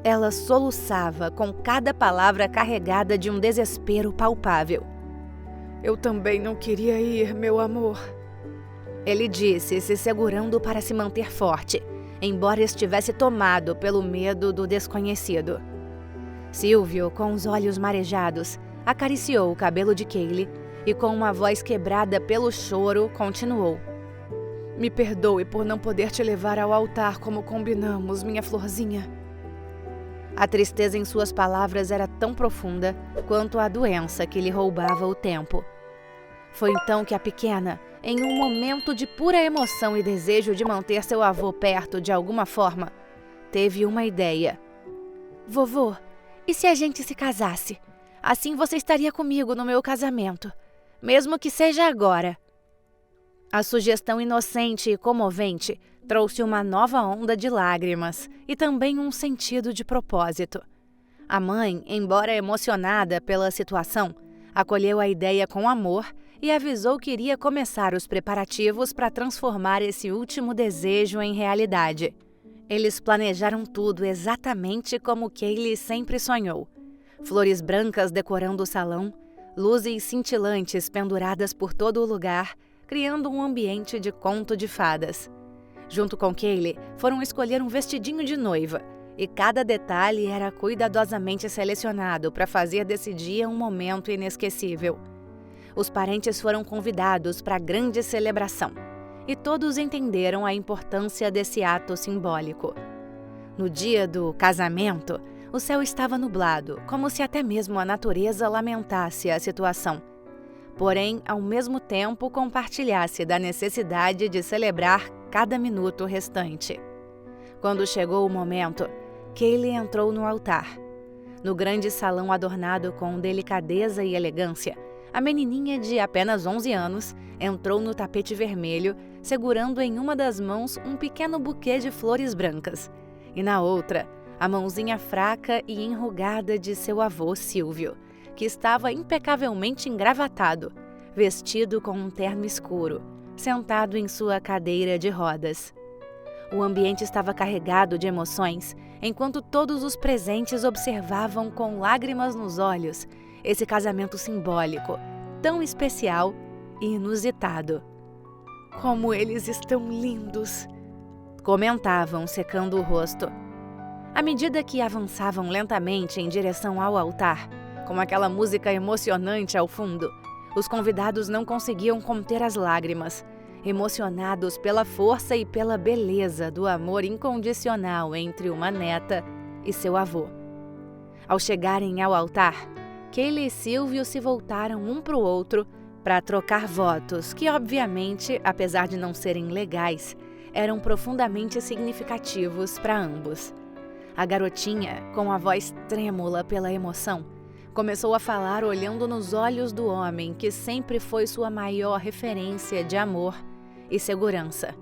Ela soluçava com cada palavra carregada de um desespero palpável. Eu também não queria ir, meu amor. Ele disse, se segurando para se manter forte, embora estivesse tomado pelo medo do desconhecido. Silvio, com os olhos marejados, acariciou o cabelo de Kaylee e, com uma voz quebrada pelo choro, continuou. Me perdoe por não poder te levar ao altar como combinamos, minha florzinha. A tristeza em suas palavras era tão profunda quanto a doença que lhe roubava o tempo. Foi então que a pequena, em um momento de pura emoção e desejo de manter seu avô perto de alguma forma, teve uma ideia. Vovô, e se a gente se casasse? Assim você estaria comigo no meu casamento, mesmo que seja agora. A sugestão inocente e comovente trouxe uma nova onda de lágrimas e também um sentido de propósito. A mãe, embora emocionada pela situação, acolheu a ideia com amor e avisou que iria começar os preparativos para transformar esse último desejo em realidade. Eles planejaram tudo exatamente como Kaylee sempre sonhou. Flores brancas decorando o salão, luzes cintilantes penduradas por todo o lugar, criando um ambiente de conto de fadas. Junto com Kaylee, foram escolher um vestidinho de noiva, e cada detalhe era cuidadosamente selecionado para fazer desse dia um momento inesquecível. Os parentes foram convidados para a grande celebração, e todos entenderam a importância desse ato simbólico. No dia do casamento, o céu estava nublado, como se até mesmo a natureza lamentasse a situação. Porém, ao mesmo tempo, compartilhasse da necessidade de celebrar cada minuto restante. Quando chegou o momento, Kaylee entrou no altar. No grande salão adornado com delicadeza e elegância, a menininha de apenas 11 anos entrou no tapete vermelho, segurando em uma das mãos um pequeno buquê de flores brancas, e na outra, a mãozinha fraca e enrugada de seu avô Silvio, que estava impecavelmente engravatado, vestido com um terno escuro, sentado em sua cadeira de rodas. O ambiente estava carregado de emoções, enquanto todos os presentes observavam com lágrimas nos olhos esse casamento simbólico, tão especial e inusitado. Como eles estão lindos! Comentavam, secando o rosto. À medida que avançavam lentamente em direção ao altar, com aquela música emocionante ao fundo, os convidados não conseguiam conter as lágrimas, emocionados pela força e pela beleza do amor incondicional entre uma neta e seu avô. Ao chegarem ao altar, Kaylee e Silvio se voltaram um para o outro para trocar votos que, obviamente, apesar de não serem legais, eram profundamente significativos para ambos. A garotinha, com a voz trêmula pela emoção, começou a falar olhando nos olhos do homem que sempre foi sua maior referência de amor e segurança.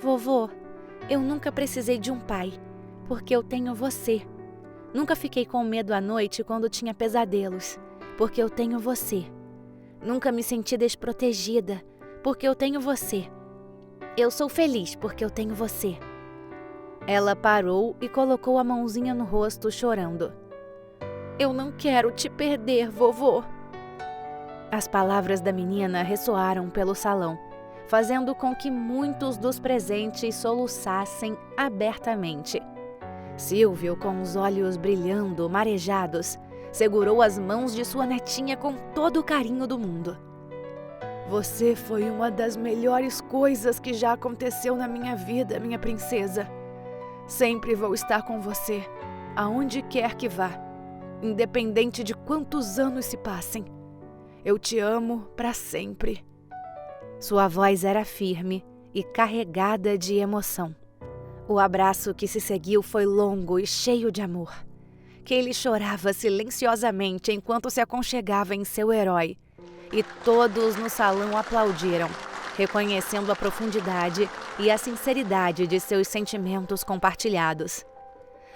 Vovô, eu nunca precisei de um pai, porque eu tenho você. Nunca fiquei com medo à noite quando tinha pesadelos, porque eu tenho você. Nunca me senti desprotegida, porque eu tenho você. Eu sou feliz porque eu tenho você. Ela parou e colocou a mãozinha no rosto, chorando. Eu não quero te perder, vovô. As palavras da menina ressoaram pelo salão, fazendo com que muitos dos presentes soluçassem abertamente. Silvio, com os olhos brilhando, marejados, segurou as mãos de sua netinha com todo o carinho do mundo. Você foi uma das melhores coisas que já aconteceu na minha vida, minha princesa. Sempre vou estar com você, aonde quer que vá, independente de quantos anos se passem. Eu te amo para sempre. Sua voz era firme e carregada de emoção. O abraço que se seguiu foi longo e cheio de amor. Kaylee chorava silenciosamente enquanto se aconchegava em seu herói, e todos no salão aplaudiram, reconhecendo a profundidade e a sinceridade de seus sentimentos compartilhados.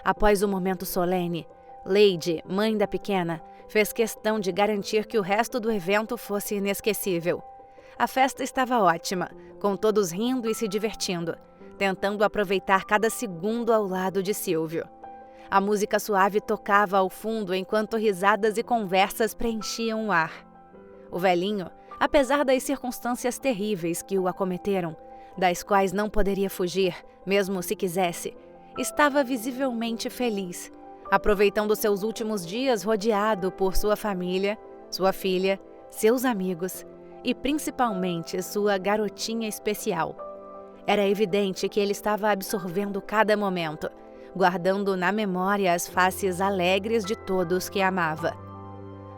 Após o momento solene, Lady, mãe da pequena, fez questão de garantir que o resto do evento fosse inesquecível. A festa estava ótima, com todos rindo e se divertindo, tentando aproveitar cada segundo ao lado de Silvio. A música suave tocava ao fundo enquanto risadas e conversas preenchiam o ar. O velhinho, apesar das circunstâncias terríveis que o acometeram, das quais não poderia fugir, mesmo se quisesse, estava visivelmente feliz, aproveitando seus últimos dias rodeado por sua família, sua filha, seus amigos e principalmente sua garotinha especial. Era evidente que ele estava absorvendo cada momento, guardando na memória as faces alegres de todos que amava.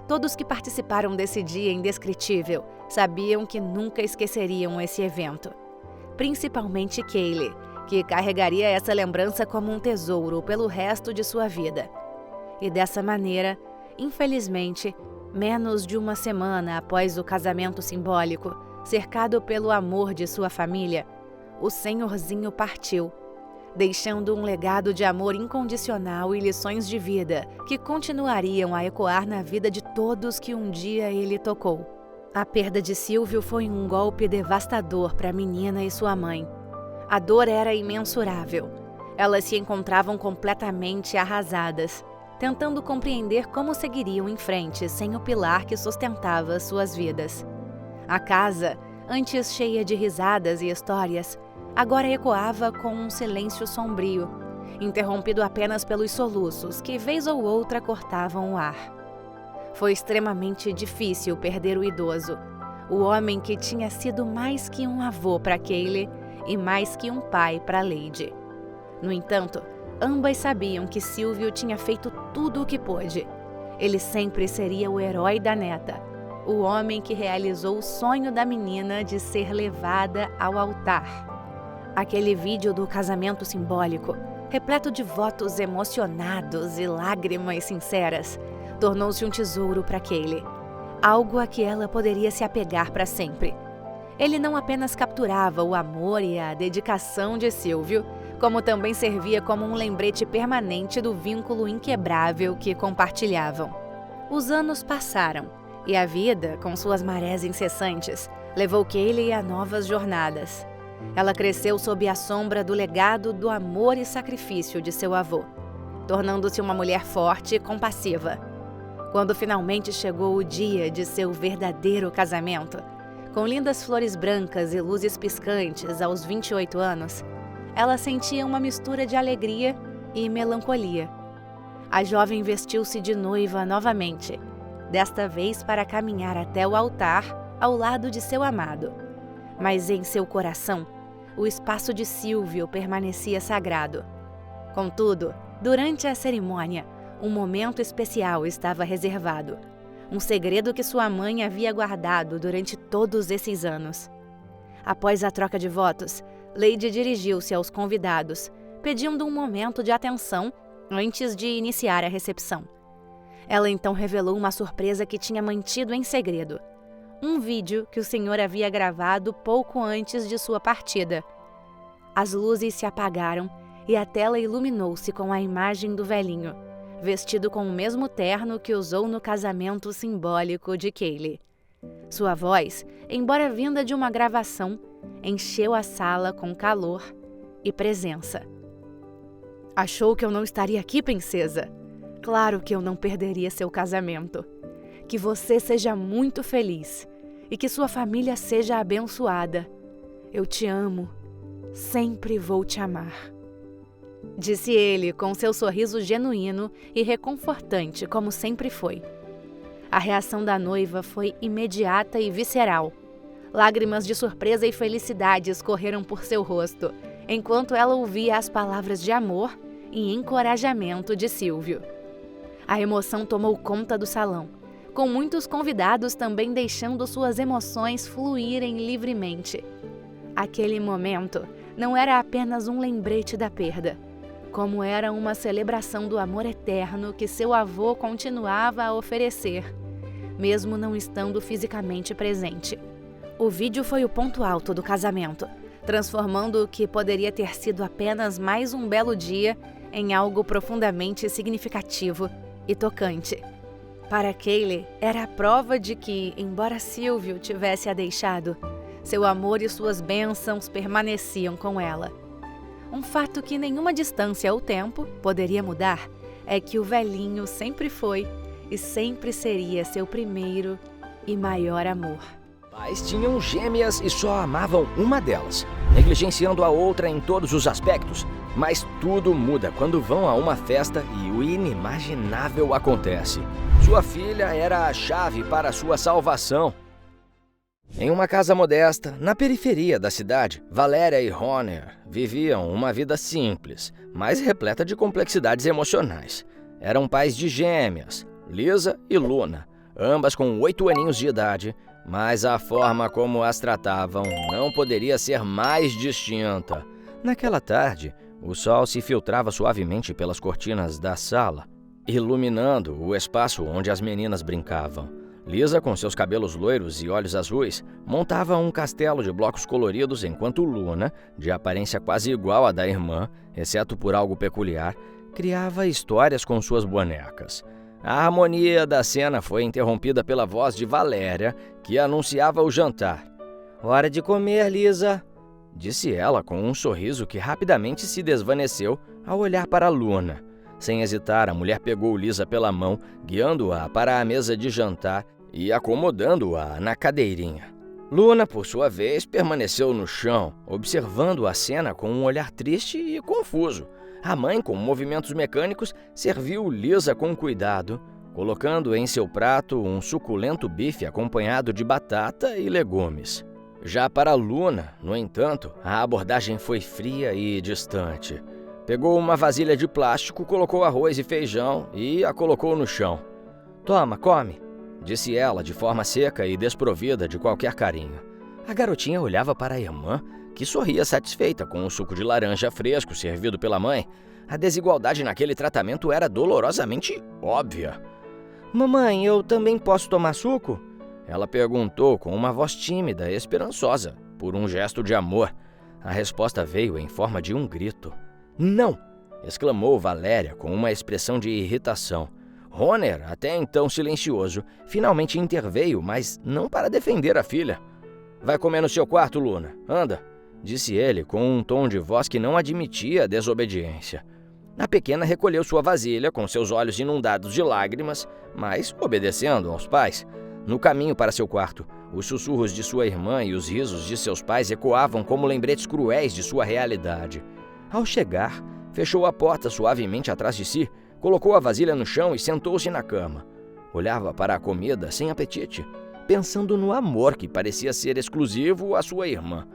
Todos que participaram desse dia indescritível sabiam que nunca esqueceriam esse evento. Principalmente Kaylee, que carregaria essa lembrança como um tesouro pelo resto de sua vida. E dessa maneira, infelizmente, menos de uma semana após o casamento simbólico, cercado pelo amor de sua família, o senhorzinho partiu, deixando um legado de amor incondicional e lições de vida que continuariam a ecoar na vida de todos que um dia ele tocou. A perda de Silvio foi um golpe devastador para a menina e sua mãe. A dor era imensurável. Elas se encontravam completamente arrasadas, tentando compreender como seguiriam em frente sem o pilar que sustentava suas vidas. A casa, antes cheia de risadas e histórias, agora ecoava com um silêncio sombrio, interrompido apenas pelos soluços que, vez ou outra, cortavam o ar. Foi extremamente difícil perder o idoso, o homem que tinha sido mais que um avô para Kaylee e mais que um pai para Lady. No entanto, ambas sabiam que Silvio tinha feito tudo o que pôde. Ele sempre seria o herói da neta, o homem que realizou o sonho da menina de ser levada ao altar. Aquele vídeo do casamento simbólico, repleto de votos emocionados e lágrimas sinceras, tornou-se um tesouro para Kaylee, algo a que ela poderia se apegar para sempre. Ele não apenas capturava o amor e a dedicação de Silvio, como também servia como um lembrete permanente do vínculo inquebrável que compartilhavam. Os anos passaram, e a vida, com suas marés incessantes, levou Kaylee a novas jornadas. Ela cresceu sob a sombra do legado do amor e sacrifício de seu avô, tornando-se uma mulher forte e compassiva. Quando finalmente chegou o dia de seu verdadeiro casamento, com lindas flores brancas e luzes piscantes aos 28 anos, ela sentia uma mistura de alegria e melancolia. A jovem vestiu-se de noiva novamente, desta vez para caminhar até o altar ao lado de seu amado. Mas em seu coração, o espaço de Silvio permanecia sagrado. Contudo, durante a cerimônia, um momento especial estava reservado. Um segredo que sua mãe havia guardado durante todos esses anos. Após a troca de votos, Lady dirigiu-se aos convidados, pedindo um momento de atenção antes de iniciar a recepção. Ela então revelou uma surpresa que tinha mantido em segredo. Um vídeo que o senhor havia gravado pouco antes de sua partida. As luzes se apagaram e a tela iluminou-se com a imagem do velhinho, vestido com o mesmo terno que usou no casamento simbólico de Kaylee. Sua voz, embora vinda de uma gravação, encheu a sala com calor e presença. Achou que eu não estaria aqui, princesa? Claro que eu não perderia seu casamento. Que você seja muito feliz e que sua família seja abençoada. Eu te amo. Sempre vou te amar. Disse ele com seu sorriso genuíno e reconfortante, como sempre foi. A reação da noiva foi imediata e visceral. Lágrimas de surpresa e felicidade escorreram por seu rosto, enquanto ela ouvia as palavras de amor e encorajamento de Silvio. A emoção tomou conta do salão, com muitos convidados também deixando suas emoções fluírem livremente. Aquele momento não era apenas um lembrete da perda, como era uma celebração do amor eterno que seu avô continuava a oferecer, mesmo não estando fisicamente presente. O vídeo foi o ponto alto do casamento, transformando o que poderia ter sido apenas mais um belo dia em algo profundamente significativo e tocante. Para Kaylee, era a prova de que, embora Silvio tivesse a deixado, seu amor e suas bênçãos permaneciam com ela. Um fato que nenhuma distância ou tempo poderia mudar, é que o velhinho sempre foi e sempre seria seu primeiro e maior amor. Pais tinham gêmeas e só amavam uma delas, negligenciando a outra em todos os aspectos. Mas tudo muda quando vão a uma festa e o inimaginável acontece. Sua filha era a chave para a sua salvação. Em uma casa modesta, na periferia da cidade, Valéria e Honor viviam uma vida simples, mas repleta de complexidades emocionais. Eram pais de gêmeas, Lisa e Luna, ambas com 8 aninhos de idade, mas a forma como as tratavam não poderia ser mais distinta. Naquela tarde, o sol se filtrava suavemente pelas cortinas da sala, iluminando o espaço onde as meninas brincavam. Lisa, com seus cabelos loiros e olhos azuis, montava um castelo de blocos coloridos, enquanto Luna, de aparência quase igual à da irmã, exceto por algo peculiar, criava histórias com suas bonecas. A harmonia da cena foi interrompida pela voz de Valéria, que anunciava o jantar. "Hora de comer, Lisa", disse ela com um sorriso que rapidamente se desvaneceu ao olhar para Luna. Sem hesitar, a mulher pegou Lisa pela mão, guiando-a para a mesa de jantar e acomodando-a na cadeirinha. Luna, por sua vez, permaneceu no chão, observando a cena com um olhar triste e confuso. A mãe, com movimentos mecânicos, serviu Lisa com cuidado, colocando em seu prato um suculento bife acompanhado de batata e legumes. Já para Luna, no entanto, a abordagem foi fria e distante. Pegou uma vasilha de plástico, colocou arroz e feijão e a colocou no chão. "Toma, come", disse ela de forma seca e desprovida de qualquer carinho. A garotinha olhava para a irmã, que sorria satisfeita com o suco de laranja fresco servido pela mãe. A desigualdade naquele tratamento era dolorosamente óbvia. "Mamãe, eu também posso tomar suco?" Ela perguntou com uma voz tímida e esperançosa, por um gesto de amor. A resposta veio em forma de um grito. "Não!" exclamou Valéria com uma expressão de irritação. Honor, até então silencioso, finalmente interveio, mas não para defender a filha. "Vai comer no seu quarto, Luna. Anda", disse ele com um tom de voz que não admitia desobediência. A pequena recolheu sua vasilha com seus olhos inundados de lágrimas, mas obedecendo aos pais. No caminho para seu quarto, os sussurros de sua irmã e os risos de seus pais ecoavam como lembretes cruéis de sua realidade. Ao chegar, fechou a porta suavemente atrás de si, colocou a vasilha no chão e sentou-se na cama. Olhava para a comida sem apetite, pensando no amor que parecia ser exclusivo à sua irmã.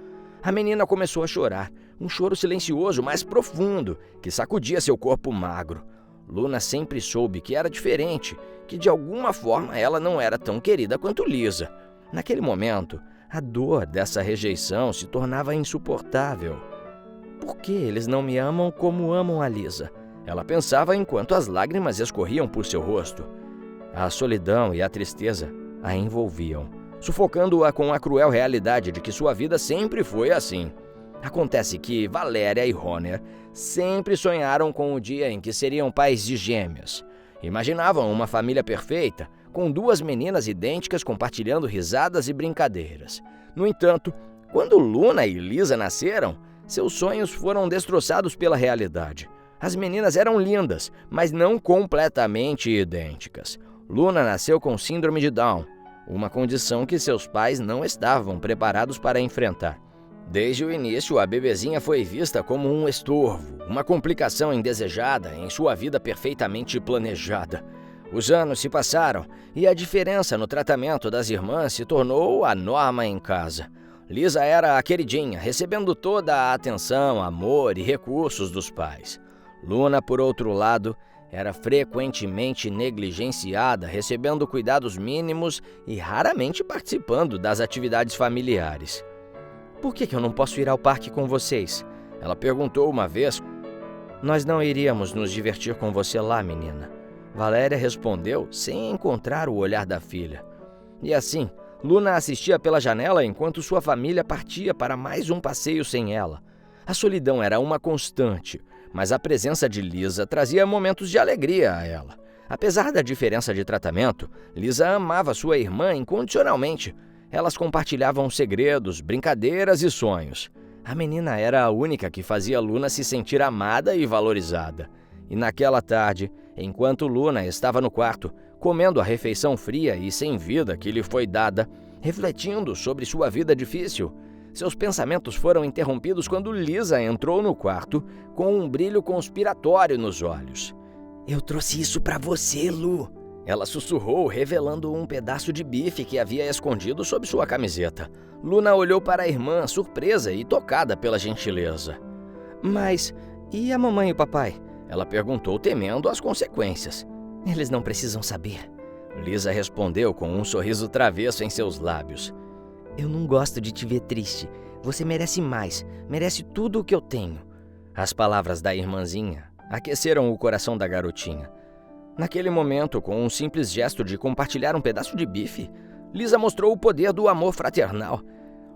A menina começou a chorar, um choro silencioso, mas profundo, que sacudia seu corpo magro. Luna sempre soube que era diferente, que de alguma forma ela não era tão querida quanto Lisa. Naquele momento, a dor dessa rejeição se tornava insuportável. "Por que eles não me amam como amam a Lisa?" ela pensava enquanto as lágrimas escorriam por seu rosto. A solidão e a tristeza a envolviam, sufocando-a com a cruel realidade de que sua vida sempre foi assim. Acontece que Valéria e Honor sempre sonharam com o dia em que seriam pais de gêmeas. Imaginavam uma família perfeita, com 2 meninas idênticas compartilhando risadas e brincadeiras. No entanto, quando Luna e Lisa nasceram, seus sonhos foram destroçados pela realidade. As meninas eram lindas, mas não completamente idênticas. Luna nasceu com síndrome de Down, uma condição que seus pais não estavam preparados para enfrentar. Desde o início, a bebezinha foi vista como um estorvo, uma complicação indesejada em sua vida perfeitamente planejada. Os anos se passaram e a diferença no tratamento das irmãs se tornou a norma em casa. Lisa era a queridinha, recebendo toda a atenção, amor e recursos dos pais. Luna, por outro lado, era frequentemente negligenciada, recebendo cuidados mínimos e raramente participando das atividades familiares. "Por que eu não posso ir ao parque com vocês?" ela perguntou uma vez. "Nós não iríamos nos divertir com você lá, menina", Valéria respondeu, sem encontrar o olhar da filha. E assim, Luna assistia pela janela enquanto sua família partia para mais um passeio sem ela. A solidão era uma constante, mas a presença de Lisa trazia momentos de alegria a ela. Apesar da diferença de tratamento, Lisa amava sua irmã incondicionalmente. Elas compartilhavam segredos, brincadeiras e sonhos. A menina era a única que fazia Luna se sentir amada e valorizada. E naquela tarde, enquanto Luna estava no quarto, comendo a refeição fria e sem vida que lhe foi dada, refletindo sobre sua vida difícil, seus pensamentos foram interrompidos quando Lisa entrou no quarto com um brilho conspiratório nos olhos. "Eu trouxe isso para você, Lu." Ela sussurrou, revelando um pedaço de bife que havia escondido sob sua camiseta. Luna olhou para a irmã, surpresa e tocada pela gentileza. "Mas e a mamãe e o papai?" Ela perguntou, temendo as consequências. "Eles não precisam saber." Lisa respondeu com um sorriso travesso em seus lábios. "Eu não gosto de te ver triste. Você merece mais. Merece tudo o que eu tenho." As palavras da irmãzinha aqueceram o coração da garotinha. Naquele momento, com um simples gesto de compartilhar um pedaço de bife, Lisa mostrou o poder do amor fraternal.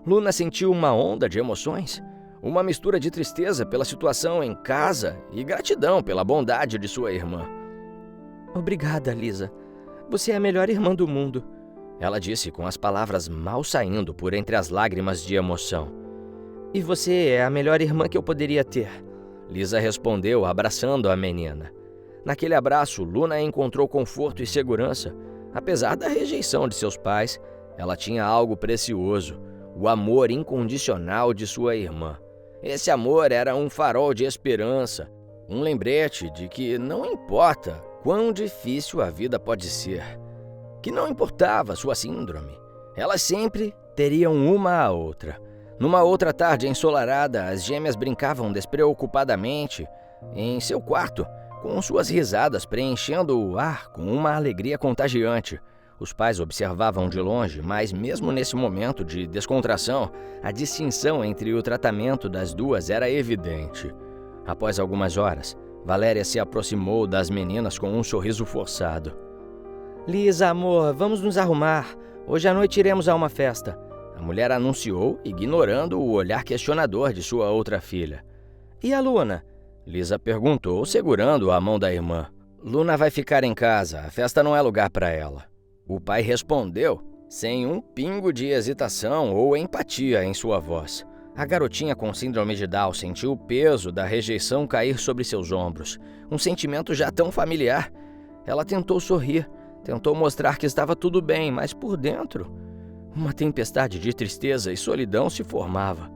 Luna sentiu uma onda de emoções, uma mistura de tristeza pela situação em casa e gratidão pela bondade de sua irmã. "Obrigada, Lisa. Você é a melhor irmã do mundo." Ela disse com as palavras mal saindo por entre as lágrimas de emoção. "E você é a melhor irmã que eu poderia ter." Lisa respondeu, abraçando a menina. Naquele abraço, Luna encontrou conforto e segurança. Apesar da rejeição de seus pais, ela tinha algo precioso, o amor incondicional de sua irmã. Esse amor era um farol de esperança, um lembrete de que não importa quão difícil a vida pode ser, que não importava sua síndrome, elas sempre teriam uma a outra. Numa outra tarde ensolarada, as gêmeas brincavam despreocupadamente em seu quarto, com suas risadas preenchendo o ar com uma alegria contagiante. Os pais observavam de longe, mas mesmo nesse momento de descontração, a distinção entre o tratamento das duas era evidente. Após algumas horas, Valéria se aproximou das meninas com um sorriso forçado. "Lisa, amor, vamos nos arrumar. Hoje à noite iremos a uma festa." A mulher anunciou, ignorando o olhar questionador de sua outra filha. "E a Luna?" Lisa perguntou, segurando a mão da irmã. "Luna vai ficar em casa, a festa não é lugar para ela." O pai respondeu, sem um pingo de hesitação ou empatia em sua voz. A garotinha com síndrome de Down sentiu o peso da rejeição cair sobre seus ombros, um sentimento já tão familiar. Ela tentou sorrir, tentou mostrar que estava tudo bem, mas por dentro, uma tempestade de tristeza e solidão se formava.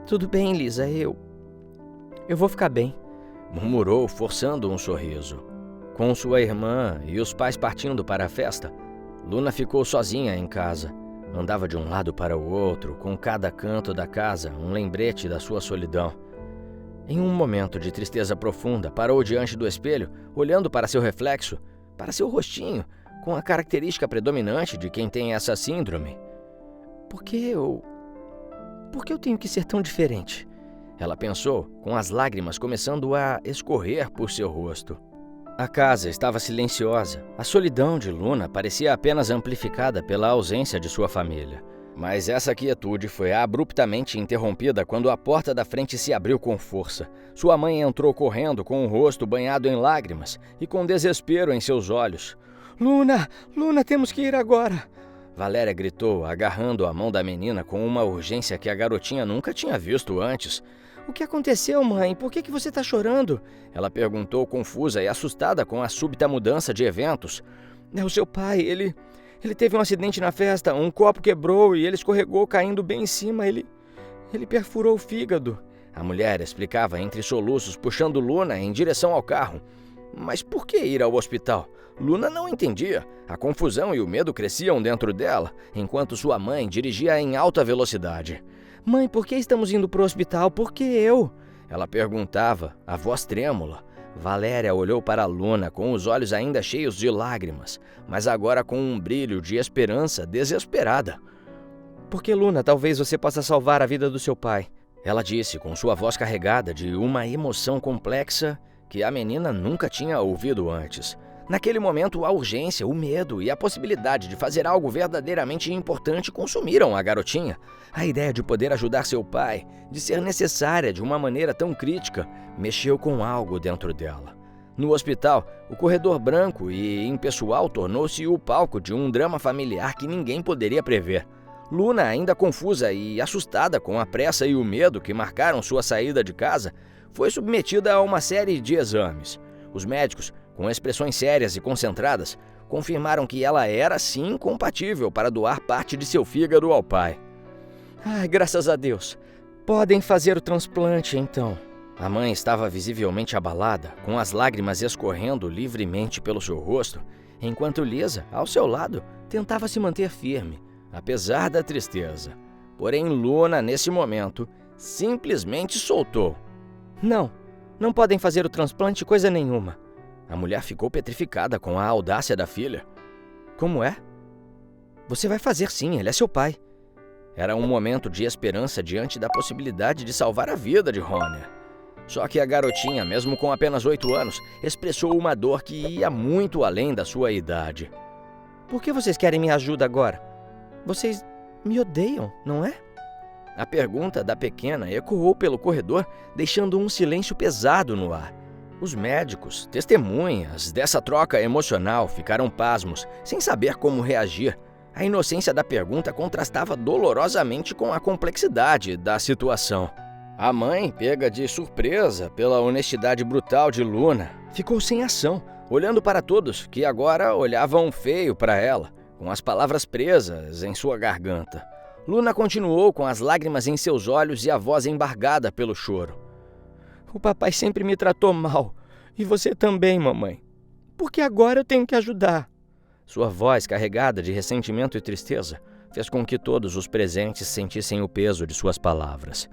"Tudo bem, Lisa, eu vou ficar bem", murmurou, forçando um sorriso. Com sua irmã e os pais partindo para a festa, Luna ficou sozinha em casa. Andava de um lado para o outro, com cada canto da casa um lembrete da sua solidão. Em um momento de tristeza profunda, parou diante do espelho, olhando para seu reflexo, para seu rostinho, com a característica predominante de quem tem essa síndrome. Por que eu tenho que ser tão diferente?" Ela pensou, com as lágrimas começando a escorrer por seu rosto. A casa estava silenciosa. A solidão de Luna parecia apenas amplificada pela ausência de sua família. Mas essa quietude foi abruptamente interrompida quando a porta da frente se abriu com força. Sua mãe entrou correndo com o rosto banhado em lágrimas e com desespero em seus olhos. Luna, temos que ir agora!" Valéria gritou, agarrando a mão da menina com uma urgência que a garotinha nunca tinha visto antes. "O que aconteceu, mãe? Por que você está chorando?" Ela perguntou, confusa e assustada com a súbita mudança de eventos. "É o seu pai, ele teve um acidente na festa, um copo quebrou e ele escorregou caindo bem em cima, ele perfurou o fígado." A mulher explicava entre soluços, puxando Luna em direção ao carro. Mas por que ir ao hospital? Luna não entendia. A confusão e o medo cresciam dentro dela, enquanto sua mãe dirigia em alta velocidade. "Mãe, por que estamos indo para o hospital? Por que eu?" Ela perguntava, a voz trêmula. Valéria olhou para Luna com os olhos ainda cheios de lágrimas, mas agora com um brilho de esperança desesperada. "Porque, Luna, talvez você possa salvar a vida do seu pai," ela disse com sua voz carregada de uma emoção complexa que a menina nunca tinha ouvido antes. Naquele momento, a urgência, o medo e a possibilidade de fazer algo verdadeiramente importante consumiram a garotinha. A ideia de poder ajudar seu pai, de ser necessária de uma maneira tão crítica, mexeu com algo dentro dela. No hospital, o corredor branco e impessoal tornou-se o palco de um drama familiar que ninguém poderia prever. Luna, ainda confusa e assustada com a pressa e o medo que marcaram sua saída de casa, foi submetida a uma série de exames. Os médicos, com expressões sérias e concentradas, confirmaram que ela era sim compatível para doar parte de seu fígado ao pai. Ai, graças a Deus. Podem fazer o transplante, então. A mãe estava visivelmente abalada, com as lágrimas escorrendo livremente pelo seu rosto, enquanto Lisa, ao seu lado, tentava se manter firme, apesar da tristeza. Porém, Luna, nesse momento, simplesmente soltou. Não podem fazer o transplante coisa nenhuma. A mulher ficou petrificada com a audácia da filha. Como é? Você vai fazer sim, ele é seu pai. Era um momento de esperança diante da possibilidade de salvar a vida de Honor. Só que a garotinha, mesmo com apenas 8 anos, expressou uma dor que ia muito além da sua idade. Por que vocês querem minha ajuda agora? Vocês me odeiam, não é? A pergunta da pequena ecoou pelo corredor, deixando um silêncio pesado no ar. Os médicos, testemunhas dessa troca emocional, ficaram pasmos, sem saber como reagir. A inocência da pergunta contrastava dolorosamente com a complexidade da situação. A mãe, pega de surpresa pela honestidade brutal de Luna, ficou sem ação, olhando para todos que agora olhavam feio para ela, com as palavras presas em sua garganta. Luna continuou com as lágrimas em seus olhos e a voz embargada pelo choro. O papai sempre me tratou mal, e você também, mamãe. Por que agora eu tenho que ajudar? Sua voz, carregada de ressentimento e tristeza, fez com que todos os presentes sentissem o peso de suas palavras.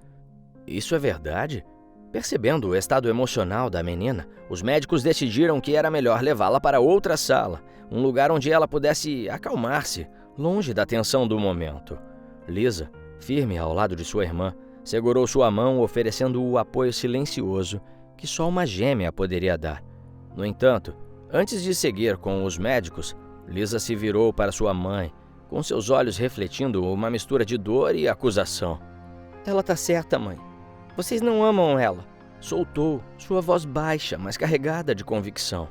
Isso é verdade? Percebendo o estado emocional da menina, os médicos decidiram que era melhor levá-la para outra sala, um lugar onde ela pudesse acalmar-se, longe da tensão do momento. Lisa, firme ao lado de sua irmã, segurou sua mão, oferecendo o apoio silencioso que só uma gêmea poderia dar. No entanto, antes de seguir com os médicos, Lisa se virou para sua mãe, com seus olhos refletindo uma mistura de dor e acusação. Ela tá certa, mãe. Vocês não amam ela. Soltou, sua voz baixa, mas carregada de convicção.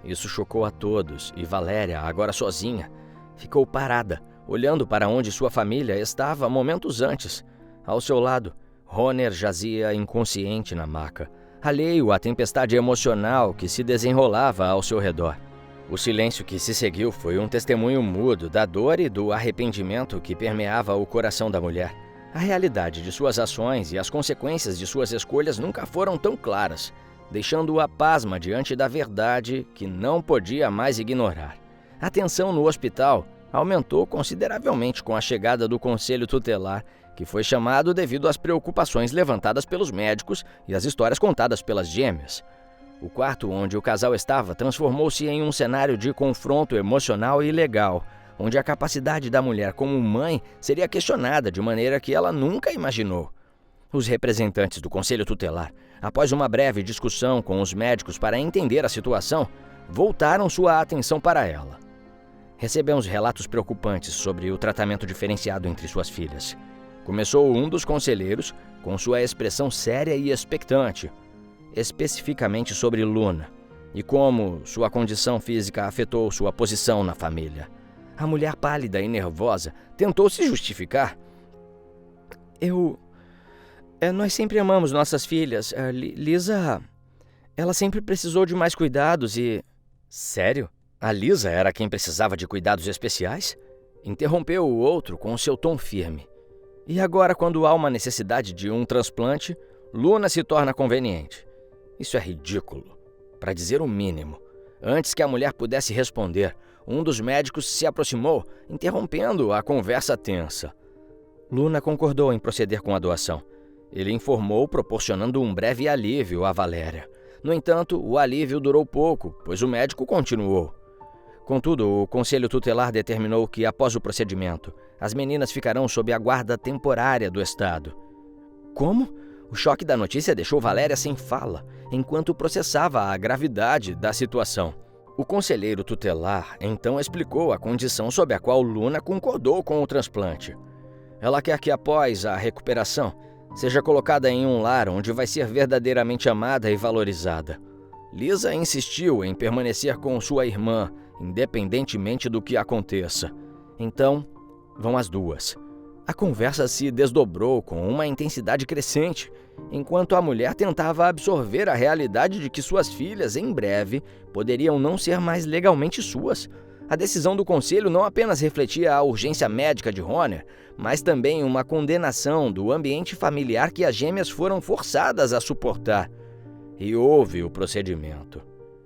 Isso chocou a todos e Valéria, agora sozinha, ficou parada, olhando para onde sua família estava momentos antes. Ao seu lado, Honor jazia inconsciente na maca, alheio à tempestade emocional que se desenrolava ao seu redor. O silêncio que se seguiu foi um testemunho mudo da dor e do arrependimento que permeava o coração da mulher. A realidade de suas ações e as consequências de suas escolhas nunca foram tão claras, deixando-a pasma diante da verdade que não podia mais ignorar. A tensão no hospital aumentou consideravelmente com a chegada do conselho tutelar, que foi chamado devido às preocupações levantadas pelos médicos e as histórias contadas pelas gêmeas. O quarto onde o casal estava transformou-se em um cenário de confronto emocional e legal, onde a capacidade da mulher como mãe seria questionada de maneira que ela nunca imaginou. Os representantes do Conselho Tutelar, após uma breve discussão com os médicos para entender a situação, voltaram sua atenção para ela. Recebemos relatos preocupantes sobre o tratamento diferenciado entre suas filhas. Começou um dos conselheiros, com sua expressão séria e expectante, especificamente sobre Luna, e como sua condição física afetou sua posição na família. A mulher pálida e nervosa tentou se justificar. Nós sempre amamos nossas filhas. Lisa, ela sempre precisou de mais cuidados e... Sério? A Lisa era quem precisava de cuidados especiais? Interrompeu o outro com seu tom firme. E agora, quando há uma necessidade de um transplante, Luna se torna conveniente. Isso é ridículo, para dizer o mínimo. Antes que a mulher pudesse responder, um dos médicos se aproximou, interrompendo a conversa tensa. Luna concordou em proceder com a doação. Ele informou, proporcionando um breve alívio a Valéria. No entanto, o alívio durou pouco, pois o médico continuou. Contudo, o Conselho Tutelar determinou que, após o procedimento, as meninas ficarão sob a guarda temporária do Estado. Como? O choque da notícia deixou Valéria sem fala, enquanto processava a gravidade da situação. O conselheiro tutelar então explicou a condição sob a qual Luna concordou com o transplante. Ela quer que, após a recuperação, seja colocada em um lar onde vai ser verdadeiramente amada e valorizada. Lisa insistiu em permanecer com sua irmã, independentemente do que aconteça. Então, vão as duas. A conversa se desdobrou com uma intensidade crescente, enquanto a mulher tentava absorver a realidade de que suas filhas, em breve, poderiam não ser mais legalmente suas. A decisão do conselho não apenas refletia a urgência médica de Honor, mas também uma condenação do ambiente familiar que as gêmeas foram forçadas a suportar. E houve o procedimento.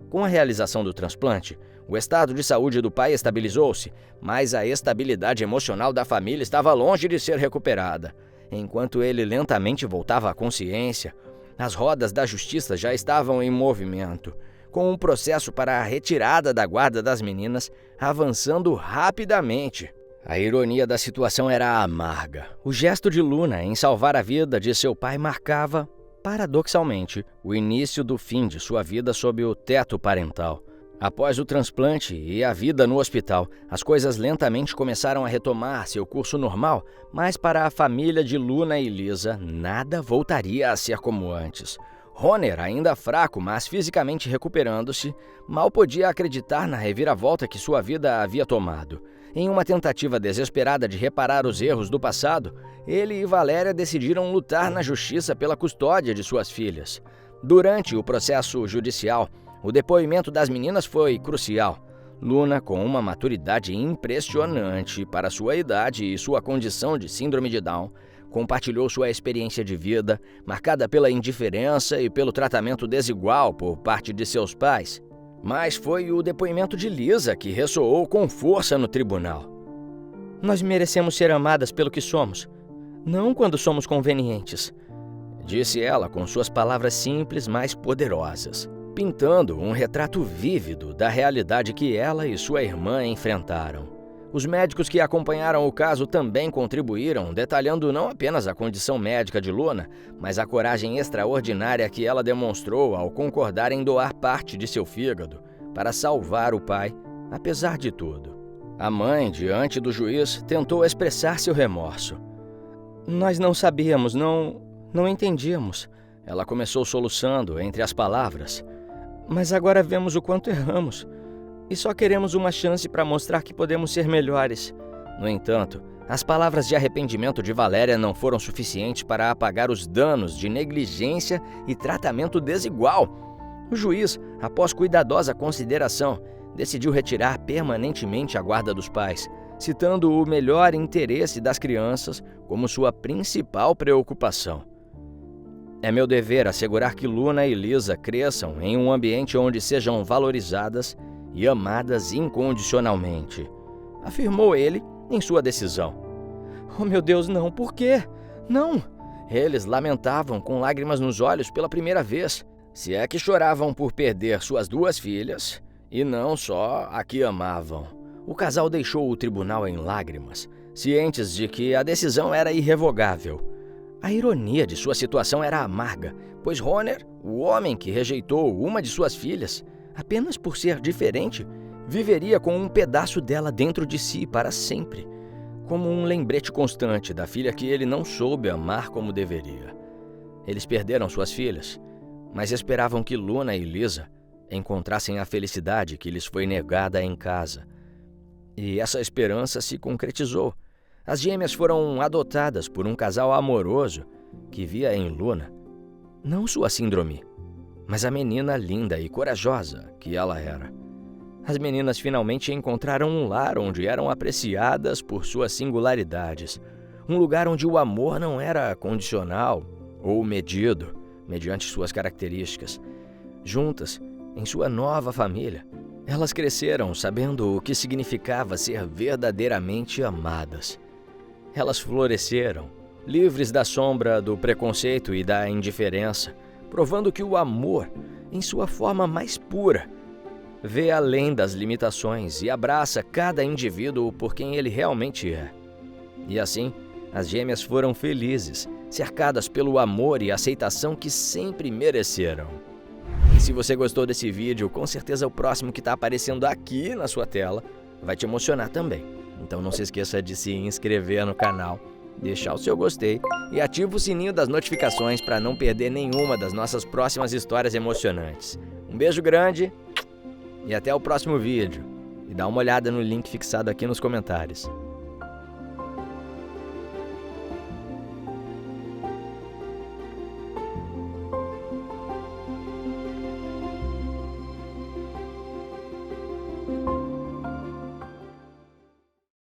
Com a realização do transplante, o estado de saúde do pai estabilizou-se, mas a estabilidade emocional da família estava longe de ser recuperada. Enquanto ele lentamente voltava à consciência, as rodas da justiça já estavam em movimento, com um processo para a retirada da guarda das meninas avançando rapidamente. A ironia da situação era amarga. O gesto de Luna em salvar a vida de seu pai marcava, paradoxalmente, o início do fim de sua vida sob o teto parental. Após o transplante e a vida no hospital, as coisas lentamente começaram a retomar seu curso normal, mas para a família de Luna e Lisa, nada voltaria a ser como antes. Honor, ainda fraco, mas fisicamente recuperando-se, mal podia acreditar na reviravolta que sua vida havia tomado. Em uma tentativa desesperada de reparar os erros do passado, ele e Valéria decidiram lutar na justiça pela custódia de suas filhas. Durante o processo judicial, o depoimento das meninas foi crucial. Luna, com uma maturidade impressionante para sua idade e sua condição de síndrome de Down, compartilhou sua experiência de vida, marcada pela indiferença e pelo tratamento desigual por parte de seus pais. Mas foi o depoimento de Lisa que ressoou com força no tribunal. Nós merecemos ser amadas pelo que somos, não quando somos convenientes, disse ela com suas palavras simples, mas poderosas, pintando um retrato vívido da realidade que ela e sua irmã enfrentaram. Os médicos que acompanharam o caso também contribuíram, detalhando não apenas a condição médica de Luna, mas a coragem extraordinária que ela demonstrou ao concordar em doar parte de seu fígado para salvar o pai, apesar de tudo. A mãe, diante do juiz, tentou expressar seu remorso. Nós não sabíamos, não entendíamos. Ela começou soluçando entre as palavras. Mas agora vemos o quanto erramos. E só queremos uma chance para mostrar que podemos ser melhores. No entanto, as palavras de arrependimento de Valéria não foram suficientes para apagar os danos de negligência e tratamento desigual. O juiz, após cuidadosa consideração, decidiu retirar permanentemente a guarda dos pais, citando o melhor interesse das crianças como sua principal preocupação. É meu dever assegurar que Luna e Lisa cresçam em um ambiente onde sejam valorizadas e amadas incondicionalmente, afirmou ele em sua decisão. Oh meu Deus, não, por quê? Não! Eles lamentavam com lágrimas nos olhos pela primeira vez, se é que choravam por perder suas duas filhas, e não só a que amavam. O casal deixou o tribunal em lágrimas, cientes de que a decisão era irrevogável. A ironia de sua situação era amarga, pois Honor, o homem que rejeitou uma de suas filhas, apenas por ser diferente, viveria com um pedaço dela dentro de si para sempre, como um lembrete constante da filha que ele não soube amar como deveria. Eles perderam suas filhas, mas esperavam que Luna e Lisa encontrassem a felicidade que lhes foi negada em casa. E essa esperança se concretizou. As gêmeas foram adotadas por um casal amoroso que via em Luna não sua síndrome, mas a menina linda e corajosa que ela era. As meninas finalmente encontraram um lar onde eram apreciadas por suas singularidades, um lugar onde o amor não era condicional ou medido mediante suas características. Juntas, em sua nova família, elas cresceram sabendo o que significava ser verdadeiramente amadas. Elas floresceram, livres da sombra do preconceito e da indiferença, provando que o amor, em sua forma mais pura, vê além das limitações e abraça cada indivíduo por quem ele realmente é. E assim, as gêmeas foram felizes, cercadas pelo amor e aceitação que sempre mereceram. E se você gostou desse vídeo, com certeza o próximo que está aparecendo aqui na sua tela vai te emocionar também. Então não se esqueça de se inscrever no canal, deixar o seu gostei e ativa o sininho das notificações para não perder nenhuma das nossas próximas histórias emocionantes. Um beijo grande e até o próximo vídeo. E dá uma olhada no link fixado aqui nos comentários.